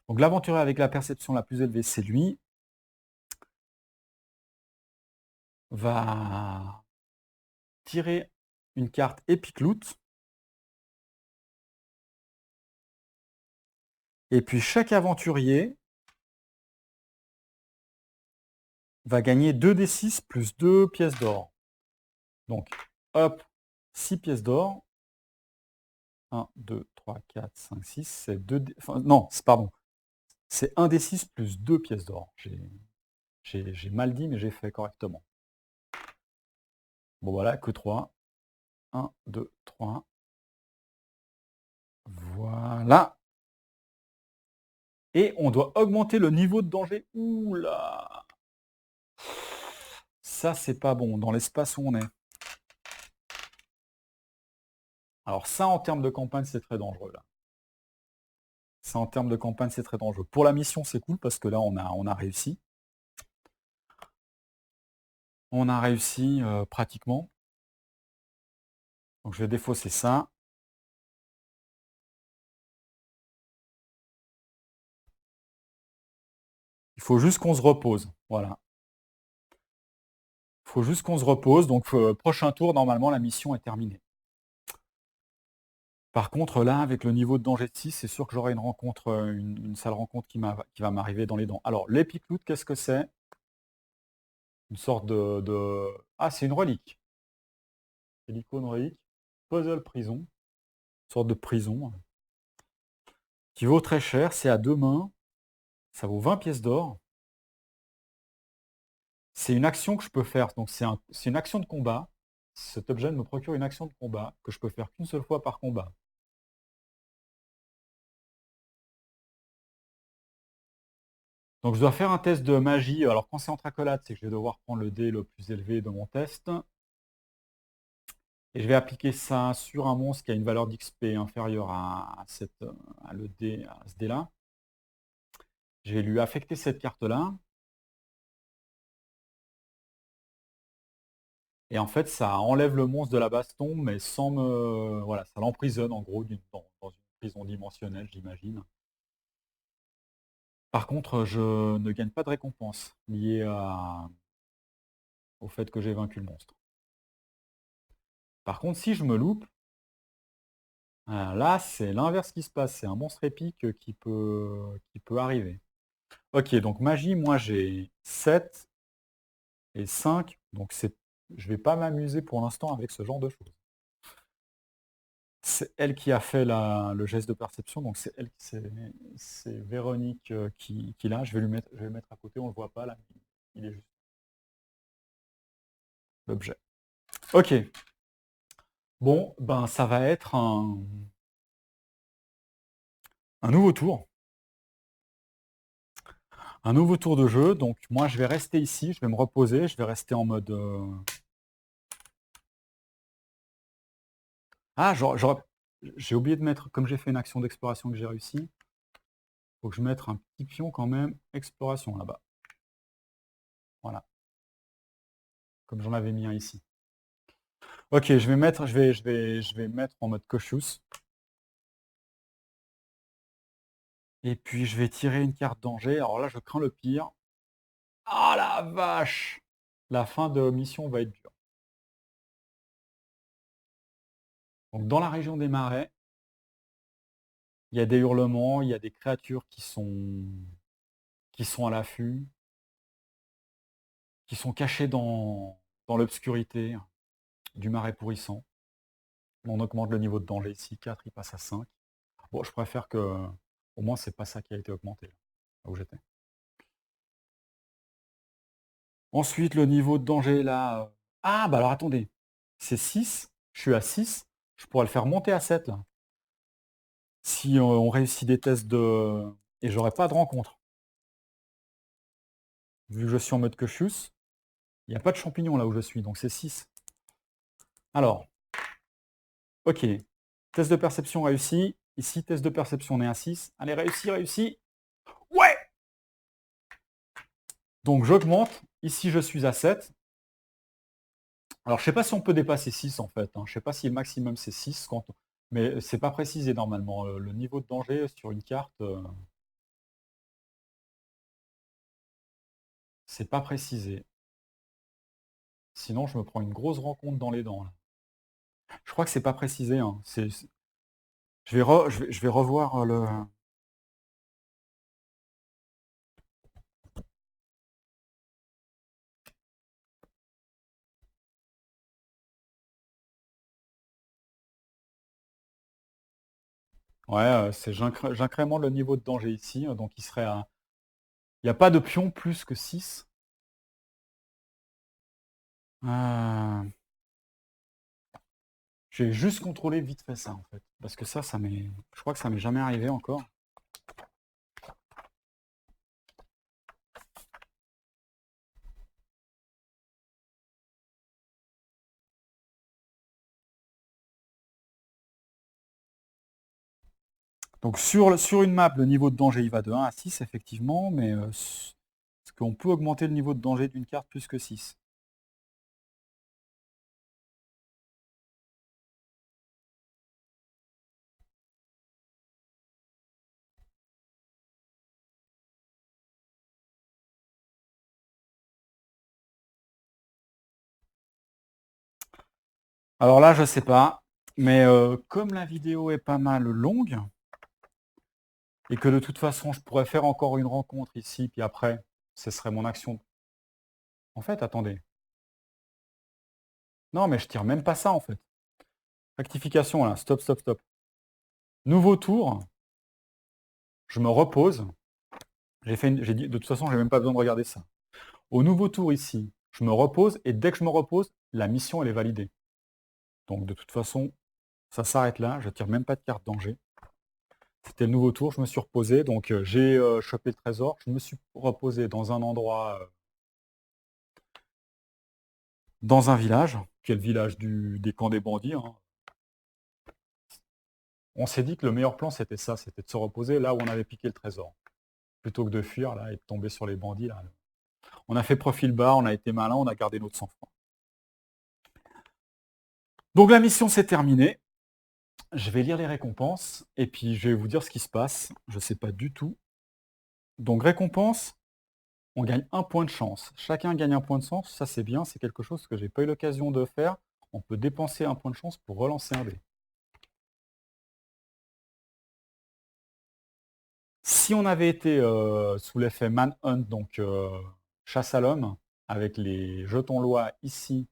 [SPEAKER 1] Donc l'aventurier avec la perception la plus élevée, c'est lui. Va tirer une carte Epic Loot. Et puis chaque aventurier va gagner 2d6 plus 2 pièces d'or. Donc, hop, 6 pièces d'or. 1, 2, 3, 4, 5, 6, c'est 2... Enfin, non, pardon. C'est 1d6 plus 2 pièces d'or. J'ai mal dit, mais j'ai fait correctement. Bon, voilà, que 3. 1, 2, 3. Voilà. Et on doit augmenter le niveau de danger. Oula! Ça, c'est pas bon, dans l'espace où on est. Alors ça, en termes de campagne, c'est très dangereux, là. Ça, en termes de campagne, c'est très dangereux. Pour la mission, c'est cool, parce que là, on a réussi. On a réussi pratiquement. Donc je vais défausser ça. Il faut juste qu'on se repose. Voilà. Il faut juste qu'on se repose. Donc prochain tour, normalement, la mission est terminée. Par contre, là, avec le niveau de danger de 6, c'est sûr que j'aurai une rencontre, une sale rencontre qui va m'arriver dans les dents. Alors, l'épicloute, qu'est-ce que c'est? Une sorte de ah, c'est une relique. C'est l'icône relique. Puzzle prison. Une sorte de prison, qui vaut très cher. C'est à 2 mains. Ça vaut 20 pièces d'or. C'est une action que je peux faire. Donc, c'est une action de combat. Cet objet me procure une action de combat que je peux faire qu'une seule fois par combat. Donc je dois faire un test de magie. Alors quand c'est entre accolades, c'est que je vais devoir prendre le dé le plus élevé de mon test. Et je vais appliquer ça sur un monstre qui a une valeur d'XP inférieure à ce dé-là. Je vais lui affecter cette carte-là. Et en fait, ça enlève le monstre de la baston, mais sans me... Voilà, ça l'emprisonne en gros dans une prison dimensionnelle, j'imagine. Par contre, je ne gagne pas de récompense liée au fait que j'ai vaincu le monstre. Par contre, si je me loupe, là, c'est l'inverse qui se passe. C'est un monstre épique qui peut arriver. Ok, donc magie, moi j'ai 7 et 5. Donc je vais pas m'amuser pour l'instant avec ce genre de choses. C'est elle qui a fait le geste de perception, donc c'est Véronique qui l'a. Je vais le mettre à côté, on le voit pas là, mais il est juste l'objet. Ok. Bon, ben ça va être un nouveau tour. Un nouveau tour de jeu. Donc moi je vais rester ici, je vais me reposer, je vais rester en mode. Ah, j'ai oublié de mettre, comme j'ai fait une action d'exploration que j'ai réussi, il faut que je mette un petit pion quand même, exploration là-bas. Voilà. Comme j'en avais mis un ici. Ok, je vais mettre en mode cautious. Et puis je vais tirer une carte danger. Alors là, je crains le pire. Ah la vache! La fin de mission va être dure. Donc dans la région des marais, il y a des hurlements, il y a des créatures qui sont à l'affût, qui sont cachées dans l'obscurité du marais pourrissant. On augmente le niveau de danger ici, 4, il passe à 5. Bon, je préfère que au moins c'est pas ça qui a été augmenté, là où j'étais. Ensuite, le niveau de danger là. Ah bah alors attendez, c'est 6, je suis à 6, je pourrais le faire monter à 7 là. Si on réussit des tests de. Et j'aurai pas de rencontre. Vu que je suis en mode cautious, il n'y a pas de champignons là où je suis, donc c'est 6. Alors, ok. Test de perception réussi. Ici, test de perception, on est à 6. Allez, réussi, réussi. Ouais! Donc j'augmente. Ici, je suis à 7. Alors, je ne sais pas si on peut dépasser 6 en fait. Je ne sais pas si le maximum c'est 6. Mais c'est pas précisé normalement. Le niveau de danger sur une carte, c'est pas précisé. Sinon, je me prends une grosse rencontre dans les dents, là. Je crois que c'est pas précisé, hein. Je vais revoir le. Ouais, j'incrémente le niveau de danger ici, donc il serait à. Il n'y a pas de pion plus que 6. Euh, J'ai juste contrôlé vite fait ça en fait. Parce que ça m'est. Je crois que ça m'est jamais arrivé encore. Donc sur une map, le niveau de danger il va de 1 à 6 effectivement, mais est-ce qu'on peut augmenter le niveau de danger d'une carte plus que 6? Alors là, je sais pas. Mais comme la vidéo est pas mal longue, et que de toute façon, je pourrais faire encore une rencontre ici, puis après, ce serait mon action. En fait, attendez. Non, mais je tire même pas ça, en fait. Rectification, là. Stop, stop, stop. Nouveau tour. Je me repose. J'ai dit, de toute façon, j'ai même pas besoin de regarder ça. Au nouveau tour ici, je me repose, et dès que je me repose, la mission, elle est validée. Donc, de toute façon, ça s'arrête là. Je tire même pas de carte danger. C'était le nouveau tour, je me suis reposé. Donc, j'ai chopé le trésor. Je me suis reposé dans un endroit, dans un village, qui est le village des camps des bandits, hein. On s'est dit que le meilleur plan, c'était ça, c'était de se reposer là où on avait piqué le trésor. Plutôt que de fuir là et de tomber sur les bandits. Là. On a fait profil bas, on a été malin, on a gardé notre sang-froid. Donc la mission s'est terminée. Je vais lire les récompenses et puis je vais vous dire ce qui se passe. Je ne sais pas du tout. Donc récompense, on gagne 1 point de chance. Chacun gagne 1 point de chance, ça c'est bien, c'est quelque chose que j'ai pas eu l'occasion de faire. On peut dépenser 1 point de chance pour relancer un dé. Si on avait été sous l'effet Manhunt, donc chasse à l'homme, avec les jetons loi ici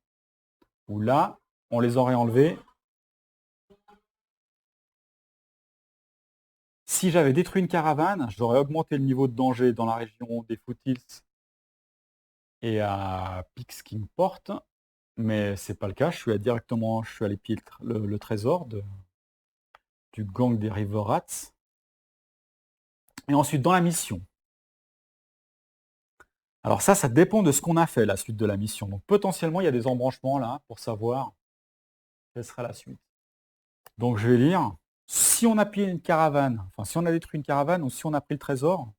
[SPEAKER 1] ou là, on les aurait enlevés. Si j'avais détruit une caravane, j'aurais augmenté le niveau de danger dans la région des Foothills et à Pixkingport, mais c'est pas le cas. Je suis allé piller le trésor du gang des River Rats. Et ensuite, dans la mission. Alors ça dépend de ce qu'on a fait, la suite de la mission. Donc potentiellement, il y a des embranchements là pour savoir quelle sera la suite. Donc je vais lire. Si on a pillé une caravane, enfin si on a détruit une caravane ou si on a pris le trésor,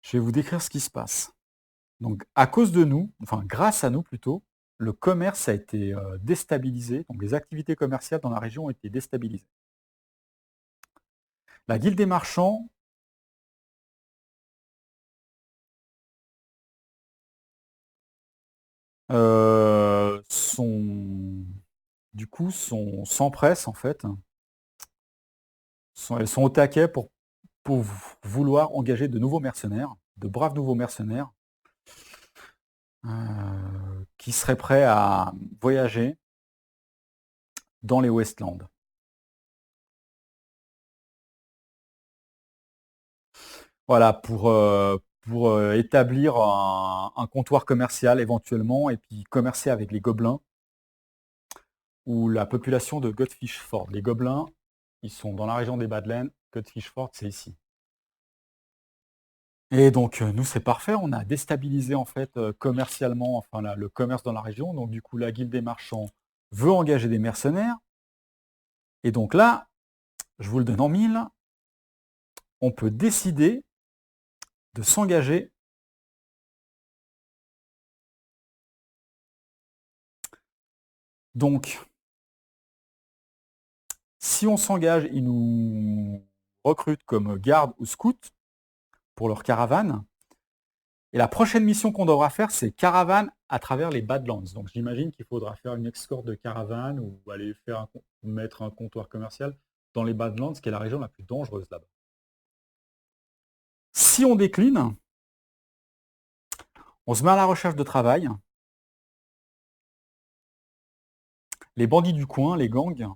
[SPEAKER 1] je vais vous décrire ce qui se passe. Donc à cause de nous, enfin grâce à nous plutôt, le commerce a été déstabilisé, donc les activités commerciales dans la région ont été déstabilisées. La guilde des marchands s'empressent en fait. Elles sont au taquet pour vouloir engager de nouveaux mercenaires, de braves nouveaux mercenaires, qui seraient prêts à voyager dans les Westlands. Voilà, pour établir un comptoir commercial éventuellement et puis commercer avec les gobelins ou la population de Godfishford. Les gobelins, ils sont dans la région des Badlands, Godfishford, c'est ici. Et donc, nous, c'est parfait, on a déstabilisé en fait commercialement, enfin le commerce dans la région, donc du coup, la guilde des marchands veut engager des mercenaires, et donc là, je vous le donne en mille, on peut décider de s'engager. Donc, si on s'engage, ils nous recrutent comme garde ou scout pour leur caravane. Et la prochaine mission qu'on devra faire, c'est caravane à travers les Badlands. Donc j'imagine qu'il faudra faire une escorte de caravane ou aller mettre un comptoir commercial dans les Badlands, qui est la région la plus dangereuse là-bas. Si on décline, on se met à la recherche de travail. Les bandits du coin, les gangs,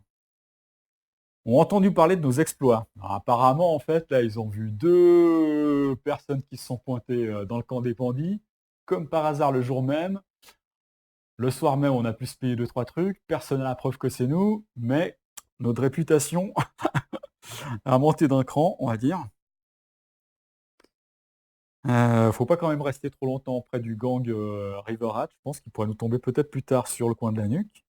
[SPEAKER 1] ont entendu parler de nos exploits. Alors, apparemment, en fait, là, ils ont vu 2 personnes qui se sont pointées dans le camp des bandits, comme par hasard le jour même. Le soir même, on a pu se payer 2-3 trucs. Personne n'a la preuve que c'est nous, mais notre réputation a monté d'un cran, on va dire. Faut pas quand même rester trop longtemps près du gang River Rat. Je pense qu'il pourrait nous tomber peut-être plus tard sur le coin de la nuque.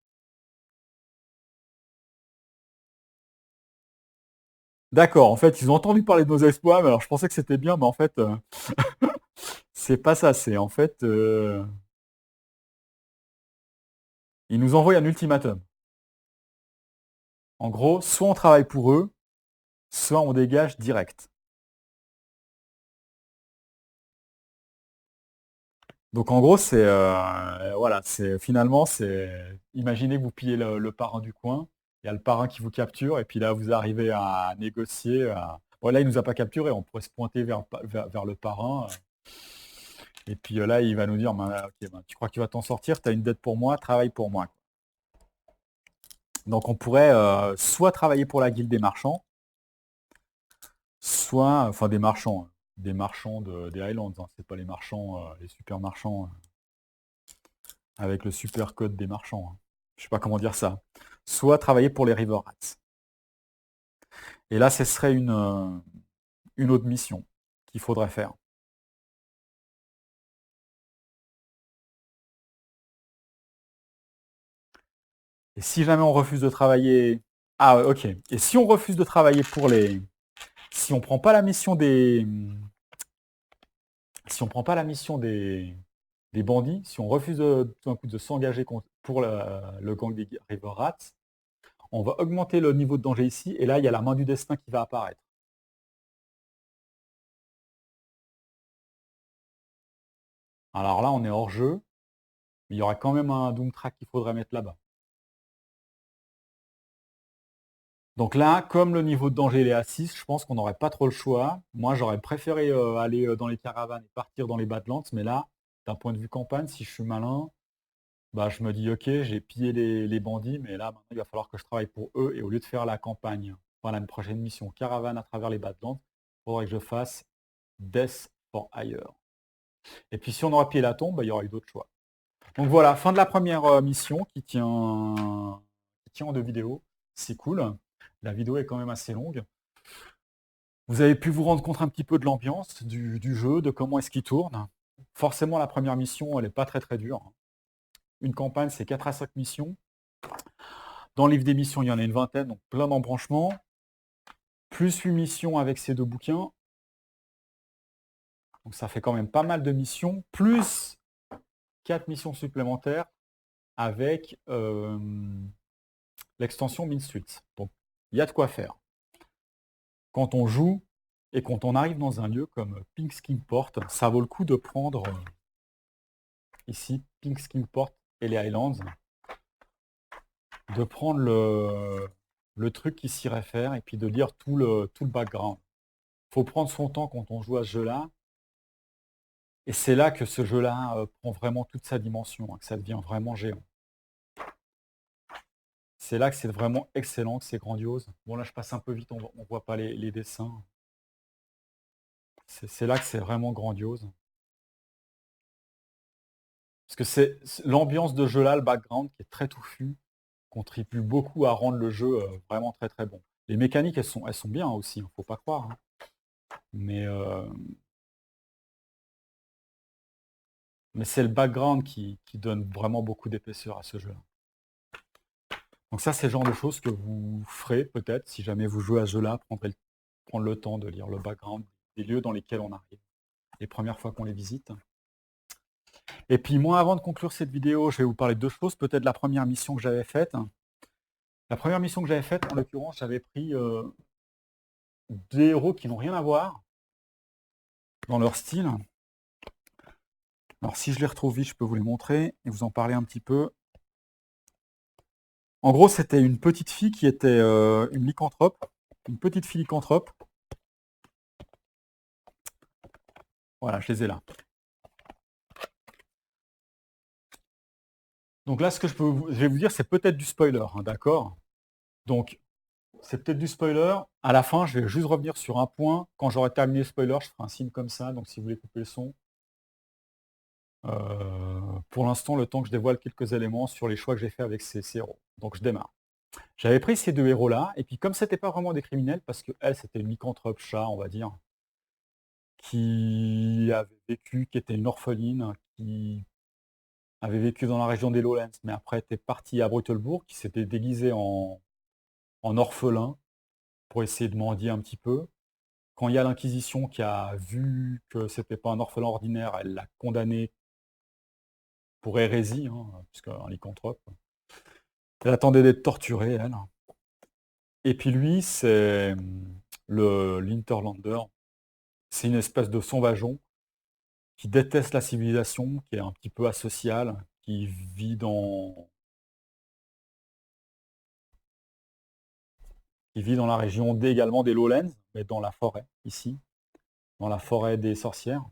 [SPEAKER 1] D'accord, en fait, ils ont entendu parler de nos exploits, mais alors je pensais que c'était bien, mais en fait, c'est pas ça. C'est en fait, ils nous envoient un ultimatum. En gros, soit on travaille pour eux, soit on dégage direct. Donc en gros, c'est voilà, c'est finalement, c'est imaginez que vous pillez le parrain du coin, il y a le parrain qui vous capture, et puis là vous arrivez à négocier. Bon, là il nous a pas capturé, on pourrait se pointer vers le parrain, et puis là il va nous dire, ben, ok, ben, tu crois que tu vas t'en sortir, tu as une dette pour moi, travaille pour moi. Donc on pourrait soit travailler pour la guilde des marchands, soit, enfin des marchands des Highlands, hein, c'est pas les marchands, les super marchands avec le super code des marchands, hein. Je sais pas comment dire ça. Soit travailler pour les River Rats. Et là, ce serait une autre mission qu'il faudrait faire. Et si jamais on refuse de travailler... Ah, ouais, ok. Et si on refuse de travailler pour les... Si on prend pas la mission des... Si on prend pas la mission des bandits, si on refuse tout d'un coup de s'engager pour le gang des River Rats, on va augmenter le niveau de danger ici, et là, il y a la main du destin qui va apparaître. Alors là, on est hors jeu, mais il y aura quand même un Doom Track qu'il faudrait mettre là-bas. Donc là, comme le niveau de danger il est à 6, je pense qu'on n'aurait pas trop le choix. Moi, j'aurais préféré aller dans les caravanes et partir dans les Badlands, mais là, d'un point de vue campagne, si je suis malin, bah, je me dis, ok, j'ai pillé les bandits, mais là, maintenant, il va falloir que je travaille pour eux, et au lieu de faire la campagne, voilà, une prochaine mission caravane à travers les Badlands, il faudrait que je fasse Death for Hire. Et puis si on aura pillé la tombe, bah, il y aura eu d'autres choix. Donc voilà, fin de la première mission qui tient en 2 vidéos. C'est cool. La vidéo est quand même assez longue. Vous avez pu vous rendre compte un petit peu de l'ambiance du jeu, de comment est-ce qu'il tourne. Forcément, la première mission, elle n'est pas très très dure. Une campagne, c'est 4 à 5 missions. Dans le livre des missions, il y en a une vingtaine, donc plein d'embranchements. Plus 8 missions avec ces 2 bouquins. Donc ça fait quand même pas mal de missions. Plus 4 missions supplémentaires avec l'extension Mean Streets. Donc il y a de quoi faire. Quand on joue et quand on arrive dans un lieu comme Pink Skin Port, ça vaut le coup de prendre ici Pink Skin Port et les Highlands, de prendre le truc qui s'y réfère et puis de lire tout le background. Il faut prendre son temps quand on joue à ce jeu-là. Et c'est là que ce jeu-là prend vraiment toute sa dimension, hein, que ça devient vraiment géant. C'est là que c'est vraiment excellent, que c'est grandiose. Bon là je passe un peu vite, on ne voit pas les dessins. C'est là que c'est vraiment grandiose. Parce que c'est l'ambiance de jeu là, le background qui est très touffu, contribue beaucoup à rendre le jeu vraiment très très bon. Les mécaniques, elles sont bien aussi, il ne faut pas croire, hein. Mais c'est le background qui donne vraiment beaucoup d'épaisseur à ce jeu-là. Donc ça, c'est le genre de choses que vous ferez peut-être si jamais vous jouez à ce jeu-là, prendre le temps de lire le background des lieux dans lesquels on arrive, les premières fois qu'on les visite. Et puis moi, avant de conclure cette vidéo, je vais vous parler de 2 choses. Peut-être la première mission que j'avais faite. La première mission que j'avais faite, en l'occurrence, j'avais pris des héros qui n'ont rien à voir dans leur style. Alors si je les retrouve vite, je peux vous les montrer et vous en parler un petit peu. En gros, c'était une petite fille qui était une lycanthrope, une petite fille lycanthrope. Voilà, je les ai là. Donc là, ce que je vais vous dire, c'est peut-être du spoiler, hein, d'accord? Donc, c'est peut-être du spoiler. À la fin, je vais juste revenir sur un point. Quand j'aurai terminé le spoiler, je ferai un signe comme ça. Donc, si vous voulez couper le son. Pour l'instant, le temps que je dévoile quelques éléments sur les choix que j'ai fait avec ces héros. Donc, je démarre. J'avais pris ces 2 héros-là. Et puis, comme c'était pas vraiment des criminels, parce que elle, c'était une lycanthrope chat, on va dire, qui avait vécu, qui était une orpheline, qui avait vécu dans la région des Lowlands, mais après était partie à Brutelbourg, qui s'était déguisée en orphelin pour essayer de mendier un petit peu. Quand il y a l'Inquisition qui a vu que c'était pas un orphelin ordinaire, elle l'a condamné pour hérésie, hein, puisqu'un lycanthrope. Elle attendait d'être torturée, elle. Et puis lui, c'est l'Interlander. C'est une espèce de sauvageon qui déteste la civilisation, qui est un petit peu asocial, qui vit dans la région également des Lowlands, mais dans la forêt, ici, dans la forêt des sorcières,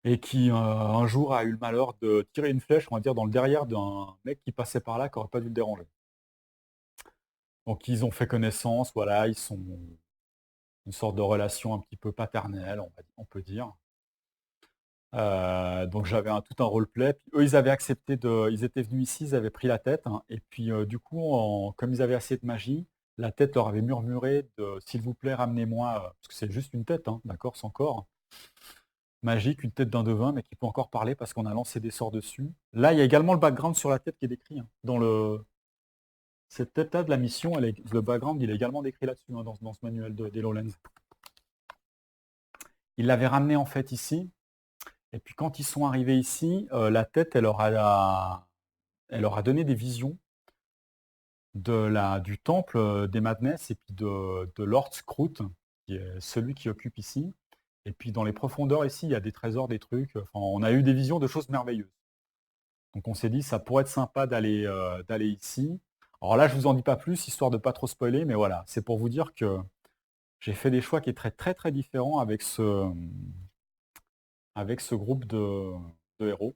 [SPEAKER 1] et qui un jour a eu le malheur de tirer une flèche, on va dire, dans le derrière d'un mec qui passait par là, qui n'aurait pas dû le déranger. Donc ils ont fait connaissance, voilà, ils sont une sorte de relation un petit peu paternelle, on peut dire. Donc j'avais tout un roleplay. Puis eux, ils avaient accepté ils étaient venus ici, ils avaient pris la tête, hein, et puis du coup, comme ils avaient assez de magie, la tête leur avait murmuré de s'il vous plaît, ramenez-moi, parce que c'est juste une tête, hein, d'accord, sans corps. Magique, une tête d'un devin, mais qui peut encore parler parce qu'on a lancé des sorts dessus. Là, il y a également le background sur la tête qui est décrit, hein, cette tête-là de la mission, le background, il est également décrit là-dessus, hein, dans ce manuel des Lowlands. Ils l'avaient ramené en fait ici. Et puis quand ils sont arrivés ici, la tête, elle leur a donné des visions du temple des Madness et puis de Lord Scroot, qui est celui qui occupe ici. Et puis dans les profondeurs ici, il y a des trésors, des trucs. Enfin, on a eu des visions de choses merveilleuses. Donc on s'est dit, ça pourrait être sympa d'aller ici. Alors là, je vous en dis pas plus, histoire de pas trop spoiler, mais voilà, c'est pour vous dire que j'ai fait des choix qui est très très très différents avec ce groupe de héros.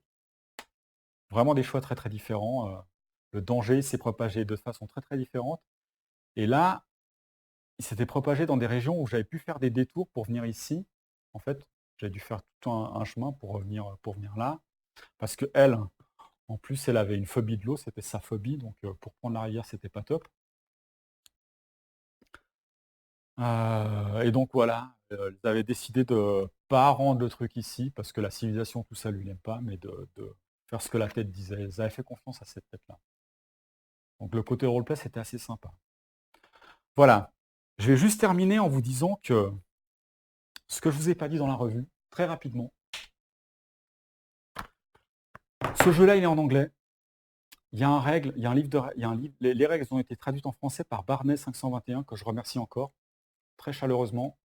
[SPEAKER 1] Vraiment des choix très très différents. Le danger s'est propagé de façon très très différente. Et là, il s'était propagé dans des régions où j'avais pu faire des détours pour venir ici. En fait, j'ai dû faire tout un chemin pour venir là. Parce que elle, en plus, elle avait une phobie de l'eau, c'était sa phobie, donc pour prendre la rivière, c'était pas top. Et donc voilà, ils avaient décidé de pas rendre le truc ici, parce que la civilisation, tout ça, lui n'aime pas, mais de faire ce que la tête disait. Ils avaient fait confiance à cette tête-là. Donc le côté roleplay, c'était assez sympa. Voilà. Je vais juste terminer en vous disant que ce que je vous ai pas dit dans la revue, très rapidement, ce jeu-là, il est en anglais. Il y a un livre, les règles ont été traduites en français par Barnet 521, que je remercie encore, très chaleureusement.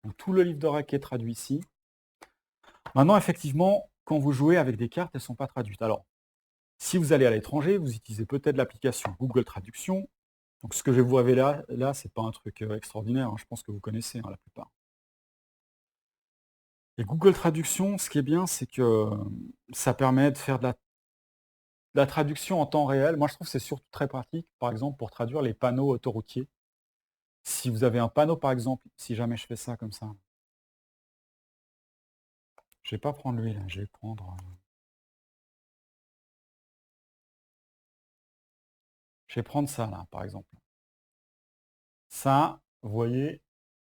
[SPEAKER 1] Donc, tout le livre de règles est traduit ici. Maintenant, effectivement, quand vous jouez avec des cartes, elles ne sont pas traduites. Alors, si vous allez à l'étranger, vous utilisez peut-être l'application Google Traduction. Donc, ce que je vais vous révéler là, ce n'est pas un truc extraordinaire, hein, je pense que vous connaissez, hein, la plupart. Et Google Traduction, ce qui est bien, c'est que ça permet de faire de la traduction en temps réel. Moi, je trouve que c'est surtout très pratique, par exemple, pour traduire les panneaux autoroutiers. Si vous avez un panneau, par exemple, si jamais je fais ça comme ça, je ne vais pas prendre lui, là, je vais prendre... Je vais prendre ça, là, par exemple. Ça, vous voyez,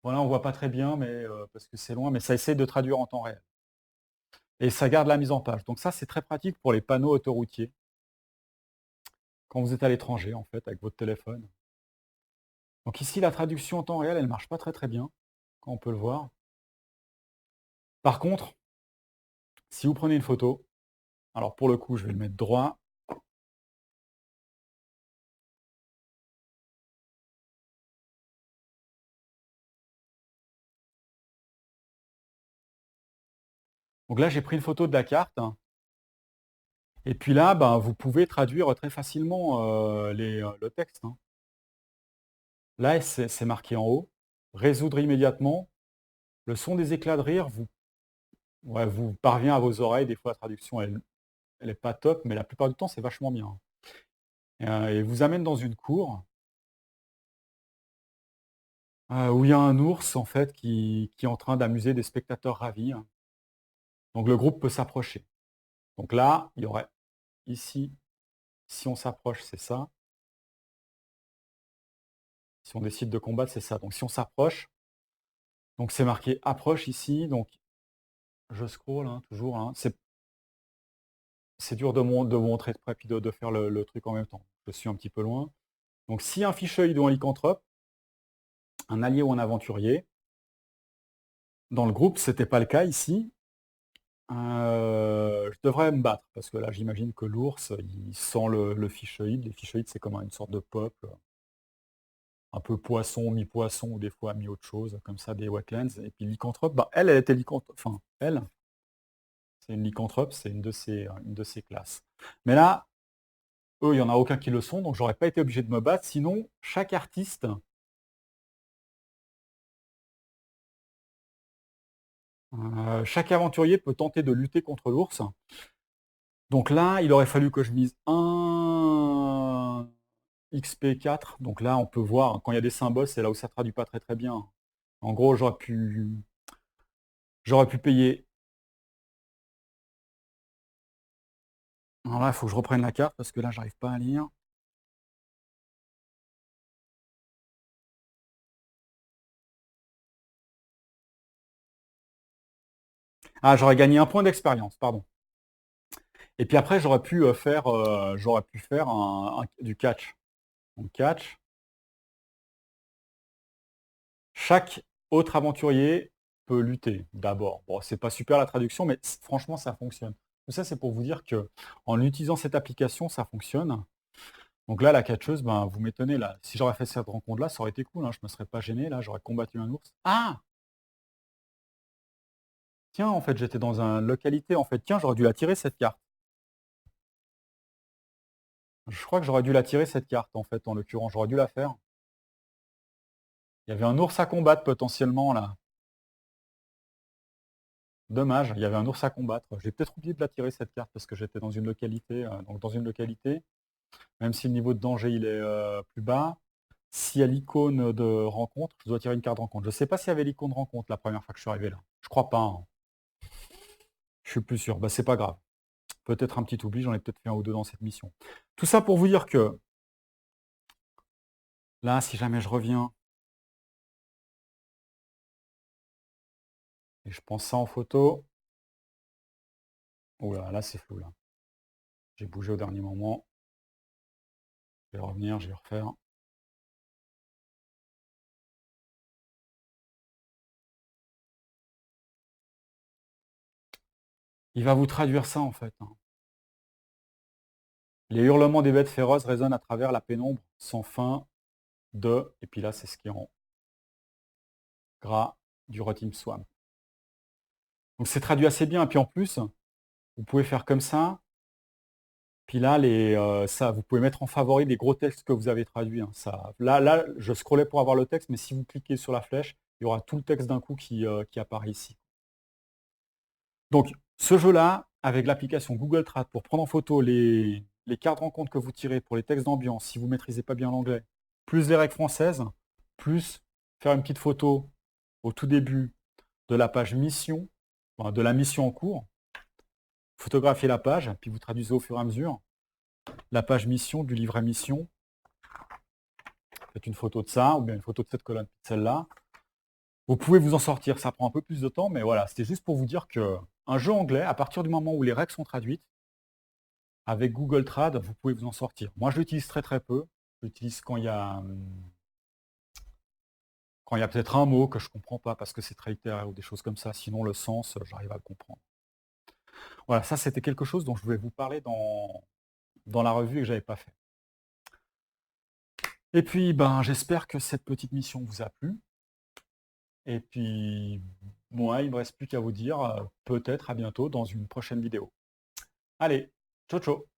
[SPEAKER 1] voilà, on ne voit pas très bien, mais parce que c'est loin, mais ça essaie de traduire en temps réel. Et ça garde la mise en page. Donc ça, c'est très pratique pour les panneaux autoroutiers. Quand vous êtes à l'étranger, en fait, avec votre téléphone. Donc ici, la traduction en temps réel, elle ne marche pas très très bien, quand on peut le voir. Par contre, si vous prenez une photo, alors pour le coup, je vais le mettre droit. Donc là, j'ai pris une photo de la carte. Et puis là, ben, vous pouvez traduire très facilement le texte, hein. Là, c'est marqué en haut. Résoudre immédiatement. Le son des éclats de rire vous parvient à vos oreilles. Des fois, la traduction, elle n'est pas top, mais la plupart du temps, c'est vachement bien. Et vous amène dans une cour où il y a un ours, en fait, qui est en train d'amuser des spectateurs ravis, hein. Donc le groupe peut s'approcher. Donc là, il y aurait ici, si on s'approche, c'est ça. Si on décide de combattre, c'est ça. Donc si on s'approche, donc c'est marqué approche ici. Donc je scroll, hein, toujours, hein. C'est dur de vous montrer de près puis de faire le truc en même temps. Je suis un petit peu loin. Donc si un ficheuil ou un lycanthrope, un allié ou un aventurier, dans le groupe, ce n'était pas le cas ici, je devrais me battre, parce que là j'imagine que l'ours, il sent le ficheuil. Les ficheuils, c'est comme une sorte de peuple. un peu poisson, mi-poisson, ou des fois mi-autre chose, comme ça, des wetlands. Et puis lycanthrope, bah, elle était lycanthrope, enfin, elle, c'est une lycanthrope, c'est une de ces classes. Mais là, eux, il n'y en a aucun qui le sont, donc j'aurais pas été obligé de me battre. Sinon, chaque artiste, chaque aventurier peut tenter de lutter contre l'ours. Donc là, il aurait fallu que je mise un XP4. Donc là, on peut voir, quand il y a des symboles, c'est là où ça traduit pas très très bien. En gros, j'aurais pu payer. Alors là, il faut que je reprenne la carte parce que là, j'arrive pas à lire. Ah, j'aurais gagné un point d'expérience, pardon. Et puis après, j'aurais pu faire du catch. Donc catch. Chaque autre aventurier peut lutter d'abord. Bon, c'est pas super la traduction, mais franchement, ça fonctionne. Tout ça, c'est pour vous dire que en utilisant cette application, ça fonctionne. Donc là, la catcheuse, ben, vous m'étonnez là. Si j'aurais fait cette rencontre-là, ça aurait été cool. Hein. Je me serais pas gêné. Là, j'aurais combattu un ours. Ah, tiens, en fait, j'étais dans une localité. En fait, tiens, j'aurais dû la tirer cette carte. Je crois que j'aurais dû la tirer cette carte, en fait, en l'occurrence. J'aurais dû la faire. Il y avait un ours à combattre potentiellement là. Dommage, il y avait un ours à combattre. J'ai peut-être oublié de la tirer cette carte parce que j'étais dans une localité. Donc dans une localité, même si le niveau de danger il est plus bas, s'il y a l'icône de rencontre, je dois tirer une carte de rencontre. Je ne sais pas s'il y avait l'icône de rencontre la première fois que je suis arrivé là. Je crois pas. Hein. Je suis plus sûr. Bah, c'est pas grave. Peut-être un petit oubli, j'en ai peut-être fait un ou deux dans cette mission. Tout ça pour vous dire que là, si jamais je reviens et je pense ça en photo. Oh là, là c'est flou là. J'ai bougé au dernier moment. Je vais revenir, je vais refaire. Il va vous traduire ça en fait. Hein. Les hurlements des bêtes féroces résonnent à travers la pénombre sans fin de... Et puis là, c'est ce qui est en gras du Rotim Swamp. Donc c'est traduit assez bien. Et puis en plus, vous pouvez faire comme ça. Puis là, ça, vous pouvez mettre en favori les gros textes que vous avez traduits. Hein. Ça, là, je scrollais pour avoir le texte, mais si vous cliquez sur la flèche, il y aura tout le texte d'un coup qui apparaît ici. Donc, ce jeu-là, avec l'application Google Trad pour prendre en photo les cartes de rencontre que vous tirez pour les textes d'ambiance, si vous ne maîtrisez pas bien l'anglais, plus les règles françaises, plus faire une petite photo au tout début de la page mission, enfin, de la mission en cours, photographier la page, puis vous traduisez au fur et à mesure la page mission du livret mission. Faites une photo de ça, ou bien une photo de cette colonne, celle-là. Vous pouvez vous en sortir, ça prend un peu plus de temps, mais voilà, c'était juste pour vous dire qu'un jeu anglais, à partir du moment où les règles sont traduites, avec Google Trad, vous pouvez vous en sortir. Moi, je l'utilise très très peu. Je l'utilise quand il y a peut-être un mot que je ne comprends pas parce que c'est très littéraire ou des choses comme ça. Sinon, le sens, j'arrive à le comprendre. Voilà, ça, c'était quelque chose dont je voulais vous parler dans la revue et que je n'avais pas fait. Et puis, ben, j'espère que cette petite mission vous a plu. Et puis, moi, il ne me reste plus qu'à vous dire peut-être à bientôt dans une prochaine vidéo. Allez, ciao ciao.